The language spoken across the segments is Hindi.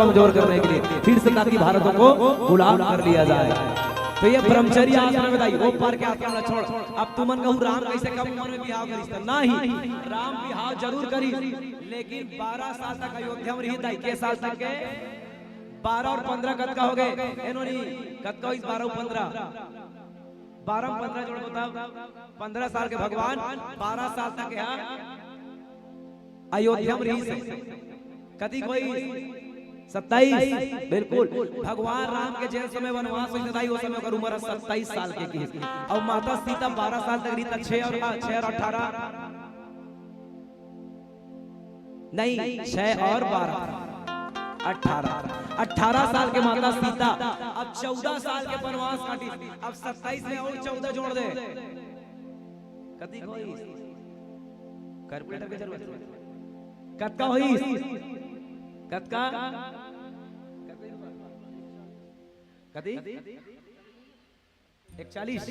कमजोर करने के लिए फिर से ताकि भारतों को गुलाम कर लिया जाए। तो ये ब्रह्मचर्य आश्रम में दाई वो पार के आत्मा छोड़। अब तुमन कहूं राम कैसे कम उम्र में बिहाव करी? नहीं, राम बिहाव जरूर करी, लेकिन 12 साल तक अयोध्या में रही दाई। के साल तक के 12 और 15 कद का हो गए एनोनी कद का 12 15 12 15 जोड़ बताओ 15 साल के भगवान 12 साल तक यहाँ अयोध्या में रही कदी कोई 27 बिल्कुल। भगवान राम के जैसे समय वनवास हुई उस समय उम्र 27 साल के की और माता सीता 12 साल तक रही तक 6 और 18 नहीं 6 और 12 18 साल के माता सीता अब 14 साल के वनवास काटी। अब 27 में और 14 जोड़ दे कदी कोई कैलकुलेटर की जरूरत कद का होई कद का कदी 41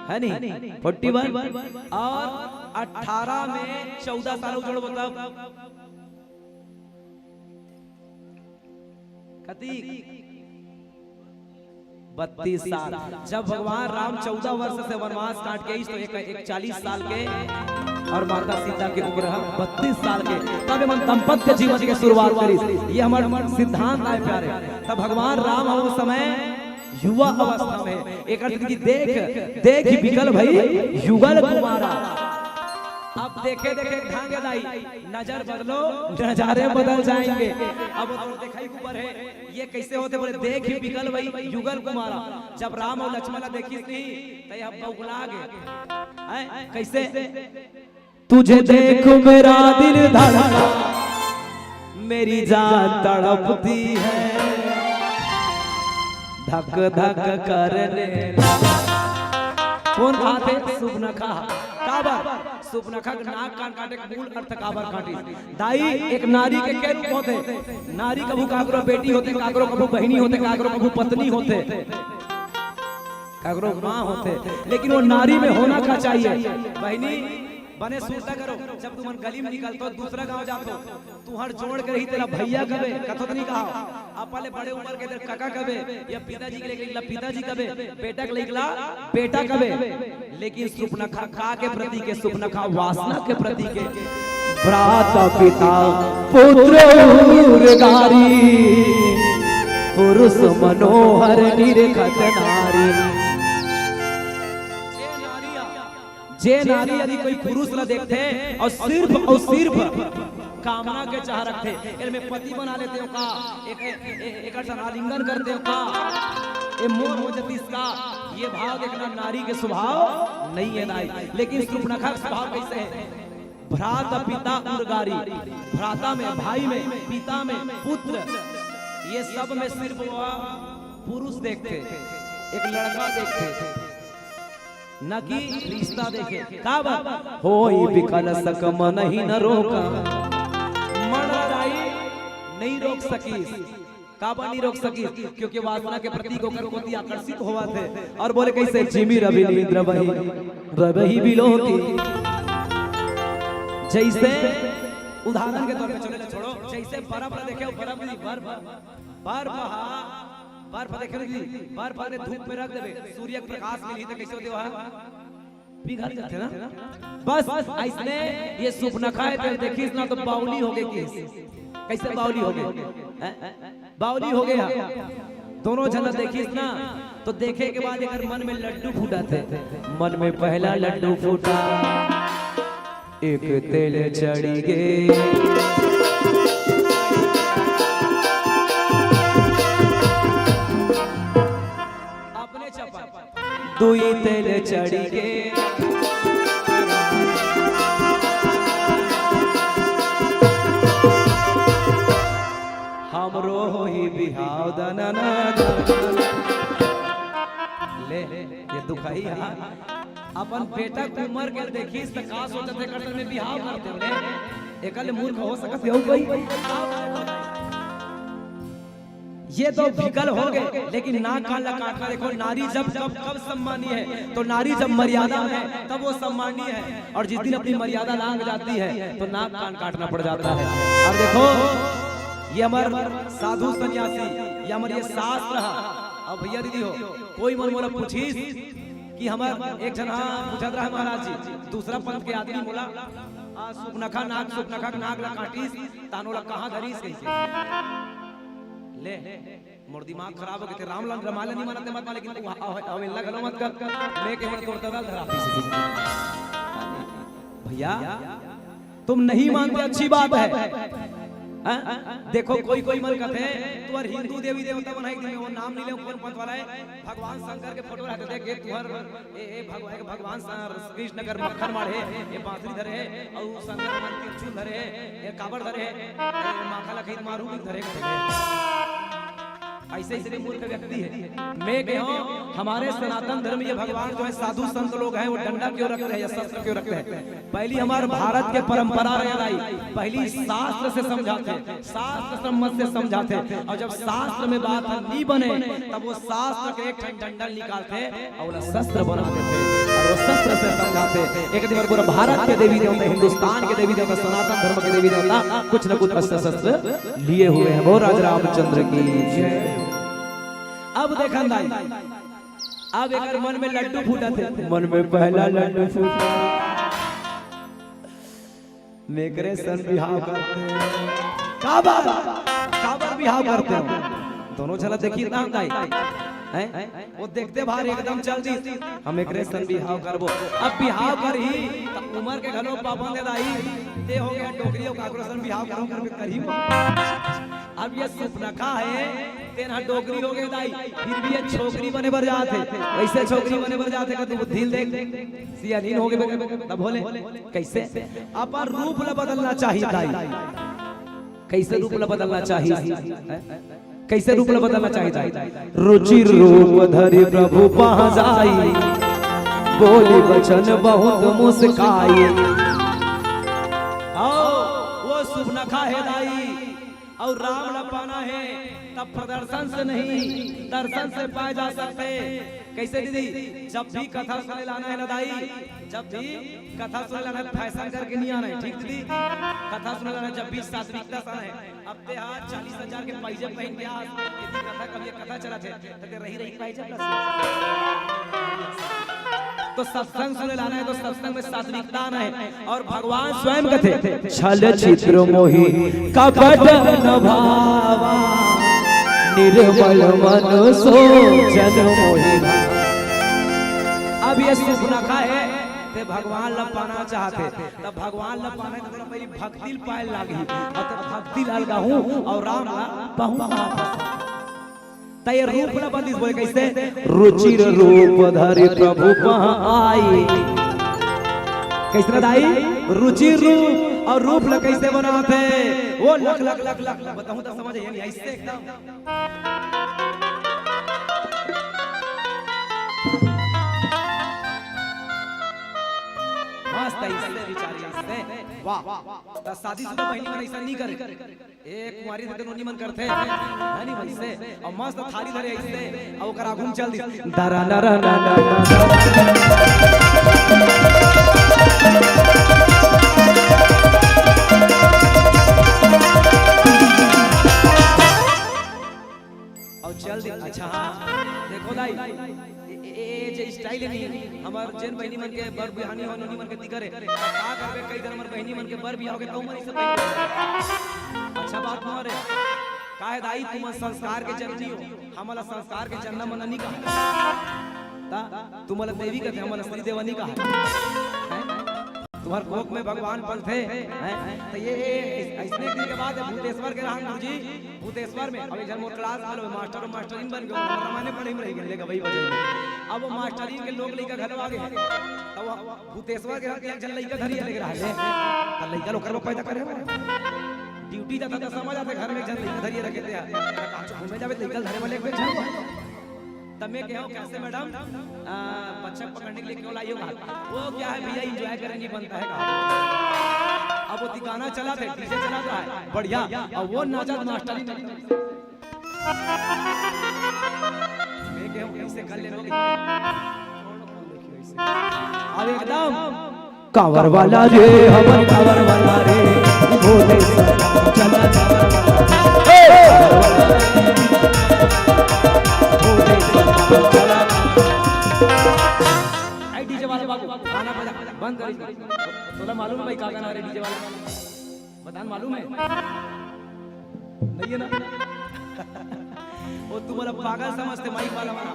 है नहीं 41 और 18 में 14 साल जोड़ बताओ कदी 32 साल। जब भगवान राम 14 वर्ष से वनवास काट के तो एक 40 साल के और माता सीता के उम्र 32 साल के तब हम दाम्पत्य जीवन की शुरुआत करी। ये हमारा सिद्धांत है प्यारे। तब भगवान राम उस समय युवा अवस्था में एक अर्थ की देख विकल भाई युगल कुमारा। अब देखे देखे ढांगे दाई नजर बदलो नजारे बदल जाएंगे। अब दिखाई ऊपर है ये कैसे होते बोले देख विकल भाई युगल कुमारा। जब राम और लक्ष्मण देखी थी तो यह बौखला गए कैसे तुझे देखो मेरा दिल धड़का मेरी जान तड़पती है धक धक करने। कौन खाते सुपनखा काबर सुपनखा नाक कान काटे मूल अर्थ काबर काटी दाई। एक नारी के क्या रूप होते? नारी कबू काकरो बेटी होते, काकरो कबू बहनी होते, काकरो कबू पत्नी होते, काकरो माँ होते। लेकिन वो नारी में होना क्या चाहिए? बहनी बने सूता करो। जब तुम गली में निकलतो दूसरा गांव जातो तू हर जोड़ के रही तेरा भैया कबे कथो नहीं कहा अपने बड़े उम्र के तेरे काका कबे या पिताजी के लिए पिताजी कबे बेटा के लिए बेटा कबे। लेकिन सुपनखा का के प्रति के सुपनखा वासना के प्रति के भ्राता पिता पुत्र उर्गारी पुरुष मनोहर निरखत नारी। जे नारी यदि कोई पुरुष न देखते और सिर्फ कामना के चाह रखते इनमें पति बना लेते हो का एक आलिंगन करते हो का ये मोह हो जाती इसका ये भाव देखना नारी के स्वभाव नहीं है नाई। लेकिन सुपनखा का स्वभाव कैसे है? भ्राता पिता उर्गारी भ्राता में भाई में पिता में पुत्र ये सब में सिर्फ पुरुष देखते एक लड़का देखते न कि रिश्ता देखे। का होई विकल सकम नहीं न रोका मनाई नहीं रोक सकी। काबा नहीं रोक सकी क्योंकि वासना के प्रति होकर पति आकर्षित हुआ थे। और बोले कैसे जिमी रवि नींद्र रवि बिलो की जैसे उदाहरण के तौर पे चले छोड़ो जैसे बर्फ देखे बर्फ देखे बर्फ ने धूप में रख देवे सूर्य प्रकाश मिली तो कैसे होते वहां पिघल जाते ना। बस ऐसने ये सुपनखा है देखिस ना तो बाउली हो गई। कैसे बाउली हो गए? बाउली हो गया दोनों जन देखिस ना तो देखे के बाद अगर मन में लड्डू फूटा थे मन में पहला लड्डू फूटा एक तेल चढ़ी गए दुई तेल चढ़ी गे हमरो ही बिहाव दनना ले ये दुखाई अपन बेटा की उम्र के देखी त का सोचते करते में बिहाव करते ले एकल मूर्ख हो सकत हो कोई। ये तो विकल हो गए लेकिन नाक कान काटना देखो नारी जब कब सम्मानीय है तो नारी जब मर्यादा में है तब वो सम्मानीय है और जिस दिन अपनी मर्यादा लांग जाती है तो नाक कान काटना पड़ जाता है। और देखो ये हमार साधु सन्यासी, ये हमार ये शास्त्र है। अब भैया दीदी हो कोई मन मोला पूछीस कि हमार एक जन पूछत रहा महाराज जी, दूसरा पंथ के आदमी बोला सुपनखा नाग ला काटीस तानो ला कहां धरीस कैसे ले मोर दिमाग खराब हो गए थे। रामलाल रमाला नहीं मानते मत, लेकिन तू अवेला गलो मत कर लेके हमने तोड़ता दाल धरा भैया। तुम नहीं मानते अच्छी बात है। देखो कोई कोई मन कहते तू हर हिंदू देवी देवता बनाई दी, वो नाम नहीं ले कौन पंथ वाला है। भगवान शंकर के फोटो रहते थे कि तू हर ए भगवान कृष्ण कर मक्खन मारे ये बांसुरी धरे है और शंकर मन त्रिशूल धरे है, ये कावड़ धरे है, माखा लखीत मारू भी धरे ऐसे इसलिए मूर्ख व्यक्ति है। मैं कहूं हमारे सनातन धर्म ये भगवान जो है साधु संत लोग हैं वो डंडा क्यों रखते हैं या शस्त्र क्यों रखते हैं? पहली हमारे भारत के परंपरा रह आई, पहली शास्त्र से समझाते, शास्त्र सम्मत से समझाते, और जब शास्त्र में बात नहीं बने तब वो शास्त्र के एक डंडा निकालते और शस्त्र बनाते थे और वो शस्त्र से समझाते। एक दिन पूरा भारत के देवी देवता, हिंदुस्तान के देवी देवता, सनातन धर्म के देवी देवता कुछ न कुछ अस्त्र शस्त्र लिए हुए हैं। वो राजा रामचंद्र की जय। अब देखा अब एक मन में लड्डू फूटा थे, मन में पहला लड्डू फूटा मेकरे सन बिहाव करते हैं, काबर बिहाव करते हैं दोनों। चला देखिए ना हैं वो देखते बाहर एकदम चल दी हम एक सन बिहाव करबो। अब बिहाव कर ही तब उम्र के घलो पापन दे दाई ते हो गया डोगरियों का सन बिहाव करो कर करी। अब ये सुपनखा है तेना डोगरी हो गए दाई, फिर भी ये छोकरी बने बर जाते, वैसे छोकरी बने बर जाते का तू दिल देख सियानीन हो गए तब बोले कैसे अपन रूप ला बदलना चाहिए दाई, कैसे रूप ला बदलना चाहिए, कैसे रूप बदलना चाहिए। रुचि रूप धरि प्रभु पहाँ जाई, बोली वचन बहुत मुस्काई। वो सुपनखा है दाई और राम लपाना है तब प्रदर्शन से नहीं दर्शन से पाए जा सकते। कैसे दीदी जब भी कथा सुने लाना है ना दाई, जब भी कथा सुने लाना है फैशन करके नहीं आना है, ठीक थी कथा सुने लाना जब भी सात्विकता से आना है। अब ते आज 40,000 के पैसे पहन के आज यदि कथा कभी कथा चला थे तो रही पैसे तो सत्संग सुने लाना है तो सत्संग में सात्विकता आना है। और भगवान स्वयं कहते छल चित्र मोहि कपट न भावा, निर्मल मन सो जन मोहि। अब ये सुपनखा है ते भगवान ला पाना चाहते, तब भगवान ला पाना तो पहली भक्ति पाए लागी और तब भक्ति लाल गाहूं और राम ला पाहूं तय रूप ला बंदिश बोले कैसे रुचिर रूप धरि प्रभु पहाँ आई। कैसे दाई रुचि रूप और रूप ला कैसे बनाते वो लख लख लख लख बताऊं तो समझ नहीं ऐसे एकदम मस्त ऐसे विचारी ऐसे वाह। शादीशुदा बहनी मन ऐसा नहीं करे, एक कुंवारी थे नोनी मन करते नहीं वैसे और मस्त थाली धरे ऐसे और ओकरा घूम चल दी दरा नरा नरा और चल दी। अच्छा देखो दाई जे स्टाइल नहीं हमार जेन बहनी मन के बर बिहानी हो नोनी मन के दिगरे का करबे कई दिन हमर बहनी मन के बर बियाह के तौ मन ई सब अच्छा बात न रे काहे दाई तुम संस्कार के जननी हो, हमला संस्कार के जनना मन नहीं कहा ता तुमला देवी कहते हमला श्री देवनी कहा तुम्हार कोक में भगवान पल थे तो ये ऐसने दिन के बाद भूतेश्वर के रहन जी भूतेश्वर में अब जब मोर क्लास वाले मास्टर और मास्टरिन बन गए रमाने पढ़े में रह गए लेगा वही वजह अब मास्टरिन के लोग लइका घर आ गए तब भूतेश्वर के एक जन लइका घर ही लेके रहे त लइका लोग कर पैदा करे ड्यूटी जाता था समझ आते घर में जन लइका धरिए रखे थे कहां घूमे जावे लइका धरे वाले पे जाओ तब मैं कहूं कैसे मैडम बच्चा पकड़ने के लिए क्यों लाइयो वो क्या है भैया एंजॉय करने नहीं बनता है कहा अब वो गाना चला था डीजे चला था बढ़िया और वो नाचा मास्टरी मैं कहूं कैसे कर ले लोग अब एकदम कावर वाला रे हमर कावर वाला रे भोले चला कावर वाला बंद कर। तोला मालूम है भाई का गाना रे डीजे वाला? बतान मालूम है? नहीं है ना? वो तू बोला पागल समझते माइक वाला वाला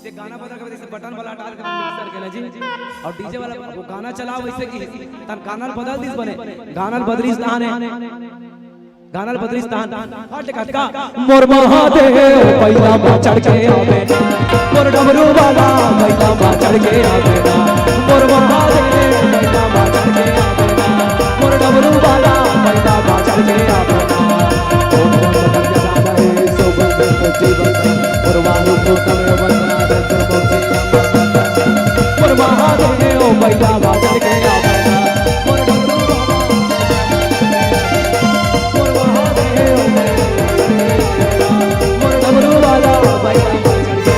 ये गाना बदल के जैसे बटन वाला डाल के मिक्सर के ना जी और डीजे वाला वो गाना चलाओ वैसे की तन गाना बदल दिस बने गाना बदलिस ताने गाना बदलिस तान हट का मोर महादेव पहिला में चढ़ के आवे मोर डमरू वाला पहिला में चढ़ के आवे मोर महादेव पहिला में चढ़ के आवे मोर डमरू वाला पहिला में चढ़ के आवे परवानु को तमे वंदना दर्शन पहुंचे पर महादेव बैला बाजार के आवे पर डमरू वाला बैला बाजार के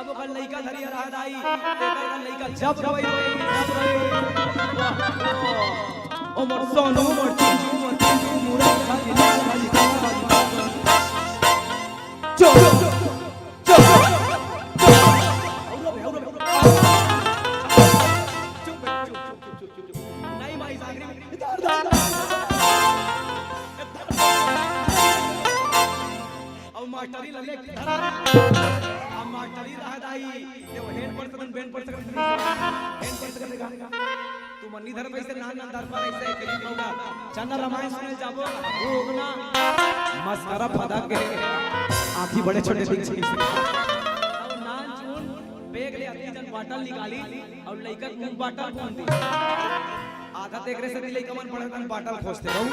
अब कल लइका धरिया रात आई तेकर लइका जब रोई ओ मोर सोनू मोर चिंचू मुरा खाली चो चो नहीं भाई सागरी अब मास्टरी लले अब मास्टरी रहा दाई ये हेड पर सकन बेन पर सकन हेड पर सकन तू मन्नी धर पैसे नान दर पर ऐसे करी होगा चंदा रामायण सुने जाबो होगना मस्करा फदा के आंखी बड़े छोटे दिख छी और नान चून बेग ले अति जन बाटल निकाली और लइका मुंह बाटल खोल दी आधा देखरे से लइका मन पड़े तन बाटल खोजते रहू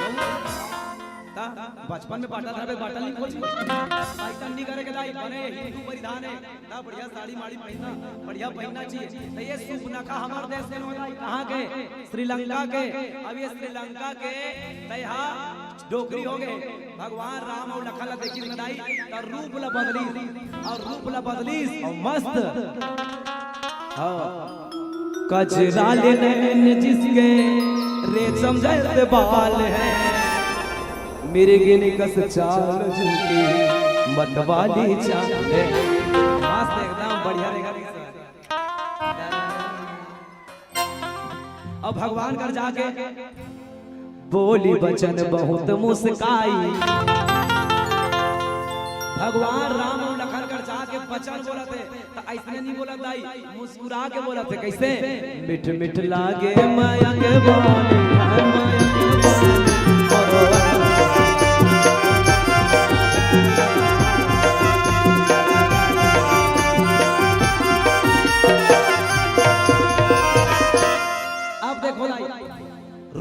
ता बचपन में बाटल धरबे बाटल नहीं खोज ऐसा नहीं करे के दाई बने हिंदू परिधान है ता बढ़िया साड़ी माड़ी पहनना बढ़िया पहनना चाहिए तो ये सुपनखा हमारे देश में होई कहां के श्रीलंका के अब ये श्रीलंका के तैहा डोकरी हो गए भगवान राम और लखन ला देखी दाई त रूप ला बदली और रूप ला बदली और मस्त हां कजरा ले नैन जिसके रेशम जैसे बाल है मेरे गेने कस चाल जिनकी मतवाली चाल है मस्त एकदम बढ़िया रहेगा अब भगवान कर जाके बोली बचन बहुत मुस्काई भगवान राम और लखन कर जाके बचन बोला थे तो ऐसे नहीं बोला दाई मुस्कुरा के बोला थे कैसे मिठ मिठ लागे माया के बानी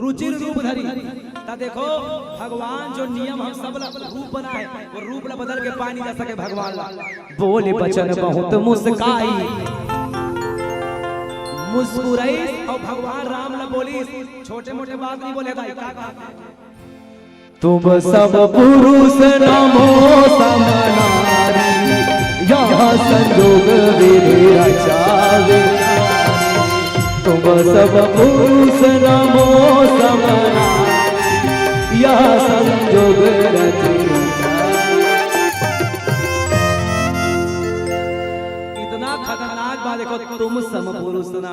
रुचिर रूप धरी ता देखो भगवान जो नियम हम सब रूप बनाए वो रूप ला बदल के पानी जा सके भगवान ला बोले बचन बहुत मुस्काई मुस्कुराई और भगवान राम ला बोली छोटे मोटे बात नहीं बोले भाई का तुम सब पुरुष नमो समनारी यहाँ संजोग विधि रचावे तुम सब पुरुष नमो समना यह संजोग इतना खतरनाक बात देखो तुम सम पुरुष ना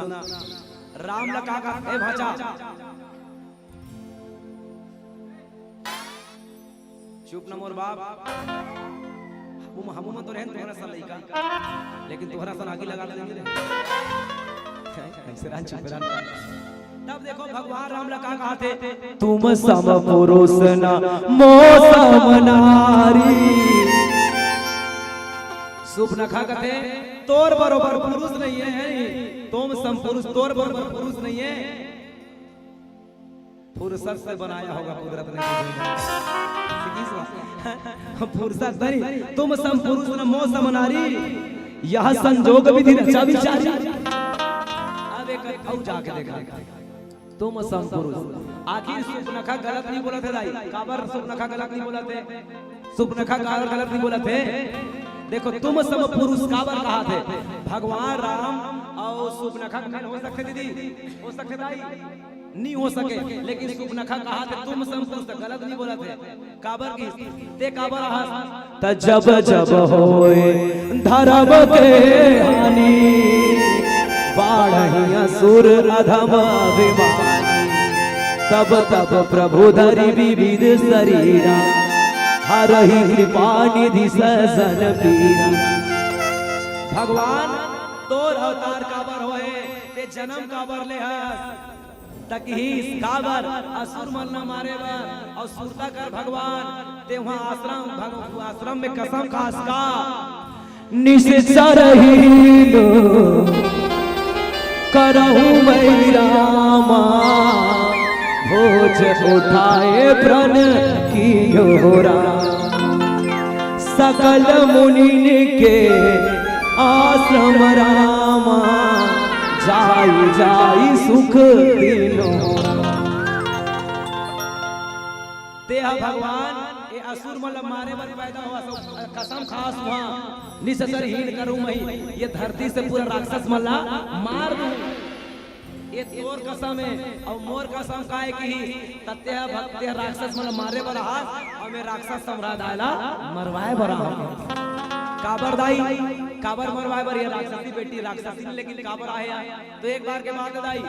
राम लका का ए भाचा चुप न मोर बाप हम तो रहन तोहरा सा लइका लेकिन तोहरा सा आगे लगा देंगे तब देखो भगवान राम लका कहा थे तुम सम पुरुष ना मौसम नारी सुपनखा कहते तोर बरोबर पुरुष नहीं है तुम सम पुरुष तोर बरोबर पुरुष नहीं है फुर्सत से बनाया होगा कुदरत ने फुर्सत नहीं तुम सम पुरुष ना मौसम नारी यह संजोग विधि रचा विचारी जाके देखा तुम सम पुरुष आखिर सुपनखा गलत नहीं बोला थे दाई काबर सुपनखा गलत नहीं बोला थे सुपनखा काबर गलत नहीं बोला थे देखो तुम सम पुरुष काबर कहा थे भगवान राम और सुपनखा हो सकते दीदी हो सकते दाई नहीं हो सके लेकिन सुपनखा कहा थे तुम सम पुरुष गलत नहीं बोला थे काबर की ते काबर त जब जब होए धरब के हानि बाढ़ी असुर अधम अभिमानी तब तब प्रभु धरि विविध शरीरा हरहि कृपा निधि सजन पीरा। भगवान तोर अवतार काबर होए ते जन्म काबर ले हस तकहीस काबर असुर मन न मारे बर और सुरता कर भगवान ते वहां आश्रम में कसम खास का निश्चरहीनो करहु मैं रामा भोज उठाए प्रण की योरा सकल मुनि के आश्रम रामा जाई जाई सुख दिलो। तेहा भगवान ये असुर मतलब मारे बर पैदा हुआ कसम खास हुआ निश्चरहीन करूं मैं ये धरती से पूरा राक्षस मल्ला मार दूं ये तोर कसम है और मोर कसम काहे की तत्या भक्त्या राक्षस मतलब मारे बर हाथ और मैं राक्षस सम्राट आला मरवाए बर काबर दाई काबर मरवाए बर ये राक्षसी बेटी राक्षसी लेकिन काबर आए तो एक बार के बाद दाई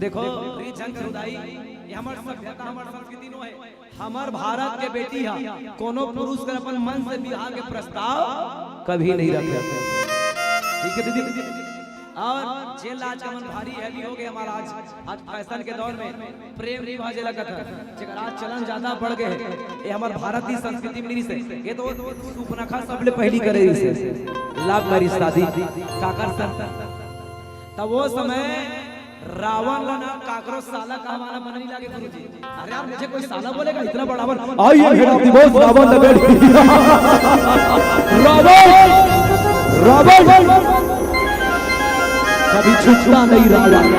देखो री झंकर दाई ये हमर सभ्यता हमर संस्कृति नो है हमर भारत के बेटी है कोनो पुरुष कर अपन मन से विवाह के प्रस्ताव कभी नहीं रखे। ठीक है दीदी और जेल आज का मन भारी हैवी हो गया हमारा आज फैशन के दौर में प्रेम विवाह जे लगत है जेकर आज चलन ज्यादा बढ़ गए ये हमार भारतीय संस्कृति में से ये तो सुपनखा सबले पहली करे इसे लाभ मैरिज शादी काकर सर तब वो समय रावण लना काकरो साला का हमारा मन नहीं लगे गुरुजी। अरे यार मुझे कोई साला बोलेगा इतना बड़ा रावण आइए मेरा दिवस रावण लगे रावण रावण कभी छूटता नहीं रावण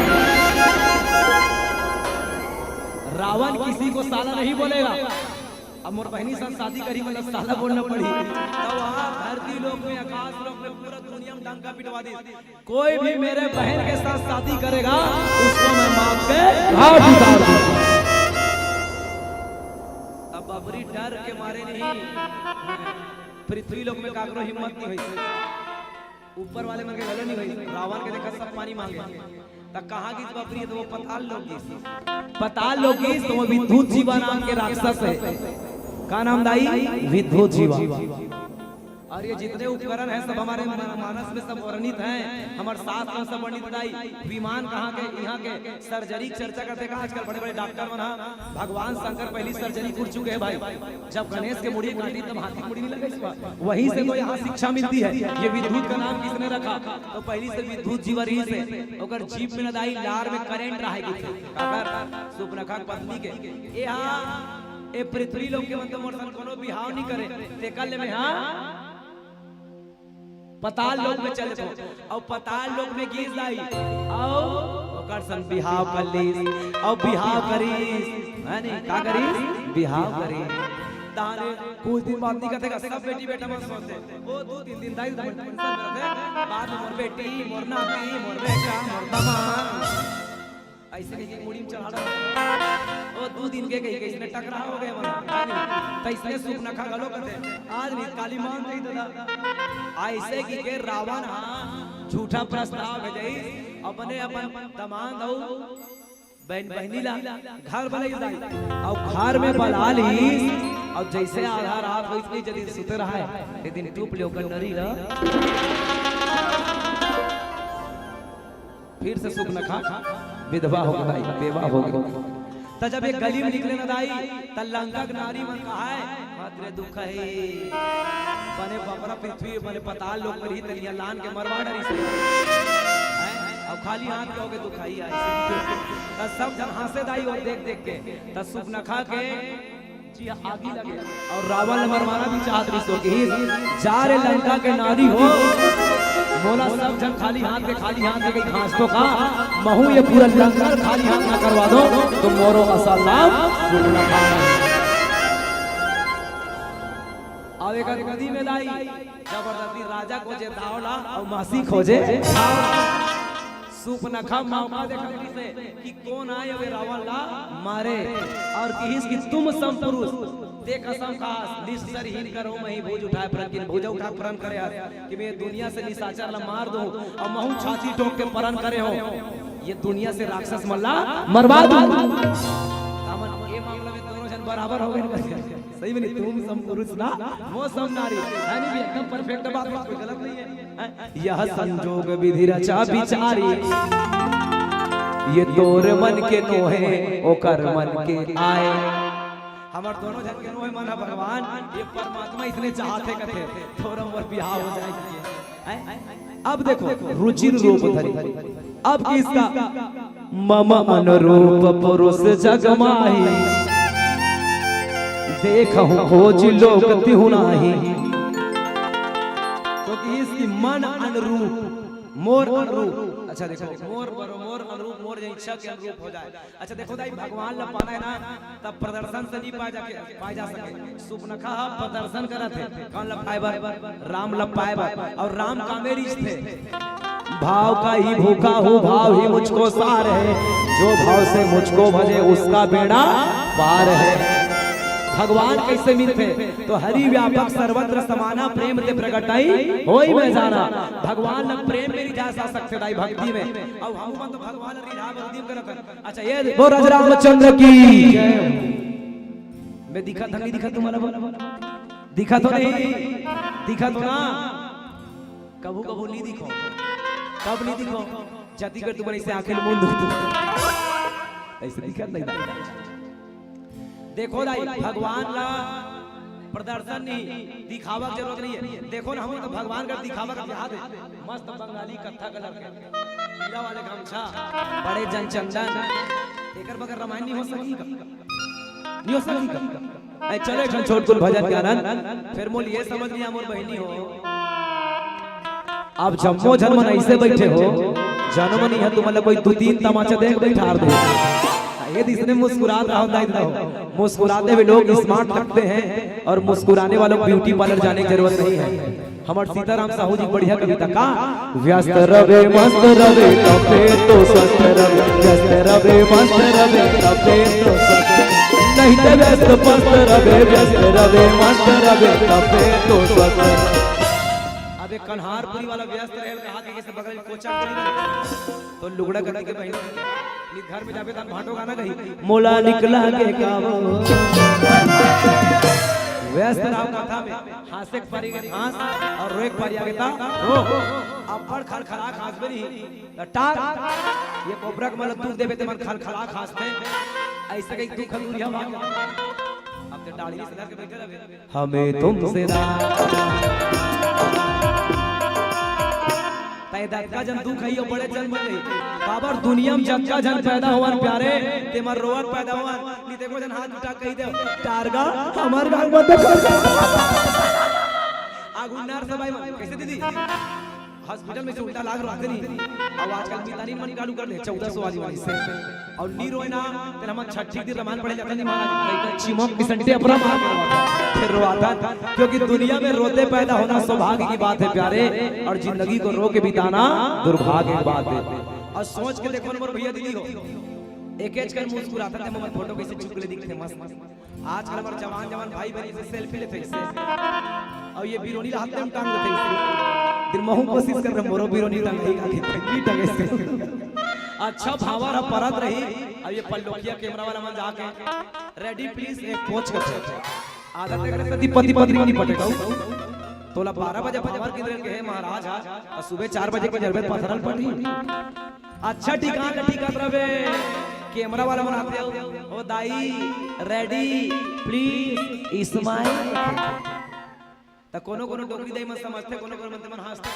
रावण किसी को साला नहीं बोलेगा। अब मोर बहनी साथ शादी करी मतलब साला बोलना पड़ी तो वहाँ धरती लोक में आकाश लोक में पूरा दुनिया में डंका पिटवा दी कोई भी मेरे बहन के साथ शादी करेगा उसको मैं मार के घाट उतार दूंगा। अब बबरी डर के मारे नहीं पृथ्वी लोक में काकरो हिम्मत नहीं हुई ऊपर वाले मन के गले नहीं हुई रावण के देखा सब पानी मांगे तब कहाँ की बबरी तो वो पताल लोगी तो वो विद्युत जीवा नाम के राक्षस है का नाम दाई विद्युत जीवा। और ये जितने उपकरण हैं सब हमारे मानस में सब वर्णित हैं हमारे साथ में सब वर्णित दाई विमान कहाँ के यहाँ के सर्जरी चर्चा करते कहा आजकल बड़े बड़े डॉक्टर बना भगवान शंकर पहली सर्जरी कर चुके हैं भाई जब गणेश के मुड़ी काटी तब हाथी मुड़ी नहीं लगे वहीं से तो यहाँ शिक्षा मिलती है। ये विद्युत का नाम किसने रखा तो पहली से विद्युत जीवा रही से अगर जीप में नदाई लार में करेंट रहेगी अगर सुपनखा पत्नी के यहाँ ए पृथ्वी लोग के मतलब मोर कोनो बिहाव नहीं करे तेकल में हां पताल लोक में चले तो और पताल लोक में गीत गाई और ओकर सन बिहाव कलीस और बिहाव करीस माने का करीस बिहाव करी ताने कुछ दिन बाद नहीं कहते सब बेटी बेटा मत सोचते वो 2-3 दिन दाई टेंशन करते बाद में मोर बेटी मोर नाती मोर बेटा मोर दामाद ऐसे कहीं मुड़ी में चढ़ा रहा वो 2 दिन के कहीं किसने टकरा हो गए मन तैसने सुपनखा गलो करते आज नहीं काली मान नहीं दादा ऐसे की के रावण हां झूठा प्रस्ताव भेजई अपने अपन दमान दऊ बहन बहनीला घर बनाई जाई और घर में बला ली और जैसे आधा रात हो इसलिए जल्दी सुते रहा है एक दिन टूप ले ओकर नरी ला फिर से सुपनखा विधवा हो गई बेवा हो गई त जब एक गली में निकले न दाई त लंका के नारी मन कहा है मात्र दुख है बने बपरा पृथ्वी बने पताल लोग पर ही तलिया लान के मरवा डरी से अब खाली हाथ के दुख आई ऐसे त सब जन हंसे दाई और देख देख के त सुपनखा के जी आगी लगे और रावण मरवाना भी चाहत रही सो कि जा रे लंका के नारी हो बोला सब जन खाली हाथ के घास तो खा महू ये पूरा लंगर खाली हाथ ना करवा दो तो मोरो असलाम सुपनखा आवे का नदी में लाई जबरदस्ती राजा को जे दावला और मासी खोजे सुपनखा मौका देखा से कि कौन आए वे रावण ला मारे और कि तुम सम पुरुष देख कसम खास निस्सरहीन करो मही भुज उठाए प्रण की भुज उठा प्रण करे यार कि मैं दुनिया से निशाचर ला मार दूं और महू छाती ठोक के प्रण करे हो ये दुनिया से राक्षस मल्ला मरवा दूं। ये मामला में दोनों जन बराबर हो गए सही में नहीं तुम सम पुरुष ना वो सम नारी यानी भी एकदम परफेक्ट बात कोई गलत नहीं है। यह संजोग विधि रचा विचारी ये तोर मन के नोहे ओकर मन के आए हमार दोनों जन के नोहे मन भगवान ये परमात्मा इतने चाहते कथे थोड़ा और बिहाव हो जाए। अब देखो रुचिर रूप धरी अब किसका मम अनुरूप पुरुष जग माही देखहु खोज लोक तिहु नाही तो इसकी मन अनुरूप मोर अनुरूप। अच्छा देखो मोर बरो मोर अनुरूप मोर जो इच्छा के अनुरूप हो जाए। अच्छा देखो दाई भगवान ला पाना है ना तब प्रदर्शन से नहीं पाए जा सके सुपनखा प्रदर्शन करत है कौन ला पाएबर राम ला पाएबर और राम का मेरी थे भाव का ही भूखा हूँ भाव ही मुझको सार है जो भाव से मुझको भजे उसका बेड़ा पार है। भगवान कैसे मिलते तो हरि व्यापक सर्वत्र समाना प्रेम ते प्रगटाई होई में जाना भगवान न प्रेम मेरी जा सकते दाई भक्ति में और हम तो भगवान रिधा भक्ति करत। अच्छा ये वो रामचंद्र की मैं दिखा था नहीं दिखा तुम्हारा दिखा तो नहीं दिखा तो ना कबू कबू नहीं दिखो कब नहीं दिखो जाति कर तुम्हारे से आंखें मूंद ऐसे दिखा नहीं देखो दाई भगवान ला प्रदर्शन नहीं दिखावा की जरूरत नहीं है। देखो ना हम तो भगवान का दिखावा का बिहार है मस्त बंगाली कथा कलर के पीला वाले गमछा बड़े जन चंदन एकर बगैर रामायण नहीं हो सकी नहीं हो सकी ऐ चले छन छोटकुल भजन के आनंद फिर मोल ये समझ लिया मोर बहनी हो आप जम्मो जन्म ऐसे बैठे हो जन्म नहीं है तुम मतलब कोई दो तीन तमाचा देख बैठा दे ये इसने मुस्कुरात रहो मुस्कुराते हुए लोग स्मार्ट लगते हैं और मुस्कुराने वालों को ब्यूटी पार्लर जाने की जरूरत नहीं है। हमारे सीताराम साहू जी बढ़िया कविता का व्यस्त रवे मस्त रवे तबे तो स्वस्थ रवे व्यस्त रवे मस्त रवे तबे तो स्वस्थ नहीं तो व्यस्त मस्त रवे व्यस्त रवे मस्त रवे तबे तो स्वस्थ। अबे कन्हारपुरी वाला व्यस्त रहे कहा कि किसी बगल में कोचा तो लुगड़ा करने के पहले घर में जाके तन भाटो गाना कही मोला निकला के कावो व्यस्त राम कथा में हासे पारी के हास और रोक पारी आगे ता रो अब बड़ खलखला खास बनी टाक ये कोबरा के मतलब दूध देबे ते मन खलखला खासते ऐसे कहीं दुख दुनिया भाग अब ते डाली से लग के बैठे रहे हमें तुमसे ना पैदा जन दुख है यो बड़े जन बन गई बाबर दुनिया में जक्का जन पैदा हुआन प्यारे ते मर रोवन पैदा हुआन नी देखो जन हाथ उठा कही दे टारगा हमार गांव में तो आगुनार सबाई कैसे दीदी हॉस्पिटल में से उल्टा लाग रहा नहीं अब आजकल मितानी मन चालू कर ले 1400 वाली से और नी रोना फिर हम छठी दिन रमान पड़े जाता नहीं महाराज चिमोक बिसंटे अपना मार फिर रोता क्योंकि दुनिया में रोते पैदा होना सौभाग्य की बात है प्यारे और जिंदगी को रो के बिताना दुर्भाग्य की बात है। और सोच के देखो मोर भैया दीदी हो एक एज कर मुस्कुराता थे मोबाइल फोटो कैसे चुपले दिखते मस्त आजकल हमारे जवान जवान भाई बहन से सेल्फी लेते इससे और ये बिरोनी हाथ में टांग देते इससे दिन महू कोशिश कर रहे मोरो बिरोनी टांग टंगे इससे अच्छा भावर परत रही अब ये पल्लोकिया कैमरा वाला मन जाके रेडी प्लीज एक पोच कर आदत करे पति पति पत्नी नहीं पटेगा तोला 12 बजे भावर किधर के है महाराज और सुबह 4 बजे के जरबे पथरल पड़ी अच्छा ठिकाना ठिकान रवे कैमरा वाला बनाते हो ओ दाई रेडी प्लीज स्माइल त कोनो कोनो डोकरी दई मन समझते कोनो कोनो मन हंसते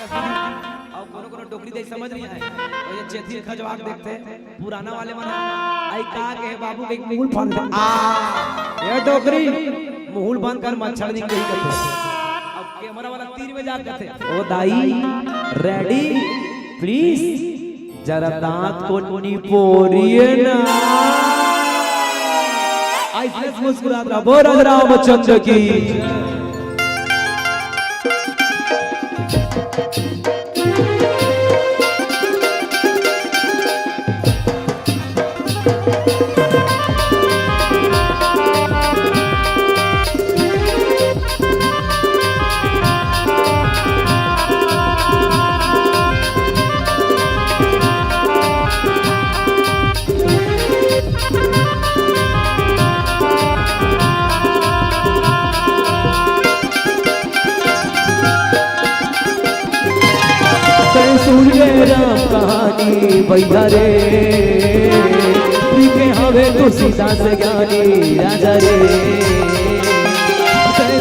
और कोनो कोनो डोकरी दई समझ नहीं आए और ये चेथी खजवाक देखते पुराना वाले मन आई का के बाबू के मूल फान आ ये डोकरी मूल बांध कर मच्छर नहीं गई करते अब कैमरा वाला 3 बजे आ करते ओ दाई रेडी प्लीज जरा दांत को निपोरिए ना ऐसे मुस्कुराता रहा बोल रामचंद्र की सुन ले राम कहानी भैया रे, लिखे हवे तो सीता से ज्ञानी राजा रे।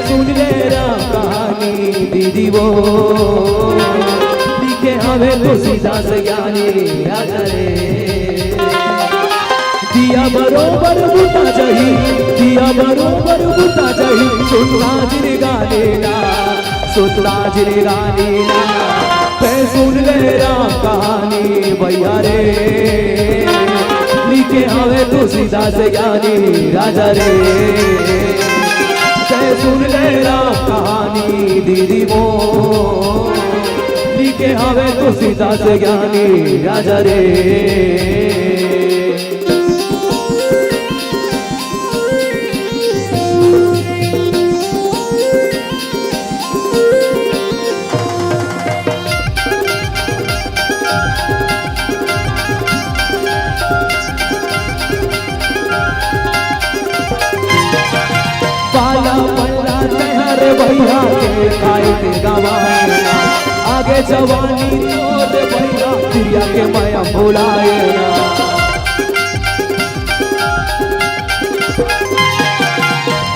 सुन ले राम कहानी दीदी वो, लिखे हवे तो सीता से ज्ञानी राजा रे। दिया बरोबर बुता जही, दिया बरोबर बुता जही, सुनला जिरे गाने ना, सुनला जिरे गाने ना। सुन ले राम कहानी भैया रे, लिखे हवे तो सीता से ज्ञानी राजा रे। सुन ले राम कहानी दीदी वो, लिखे हवे तो सीता से ज्ञानी राजा रे। भैया के खाए के गवाएना, आगे जवानी तोरे भैया प्रिया के माया भुलाएना।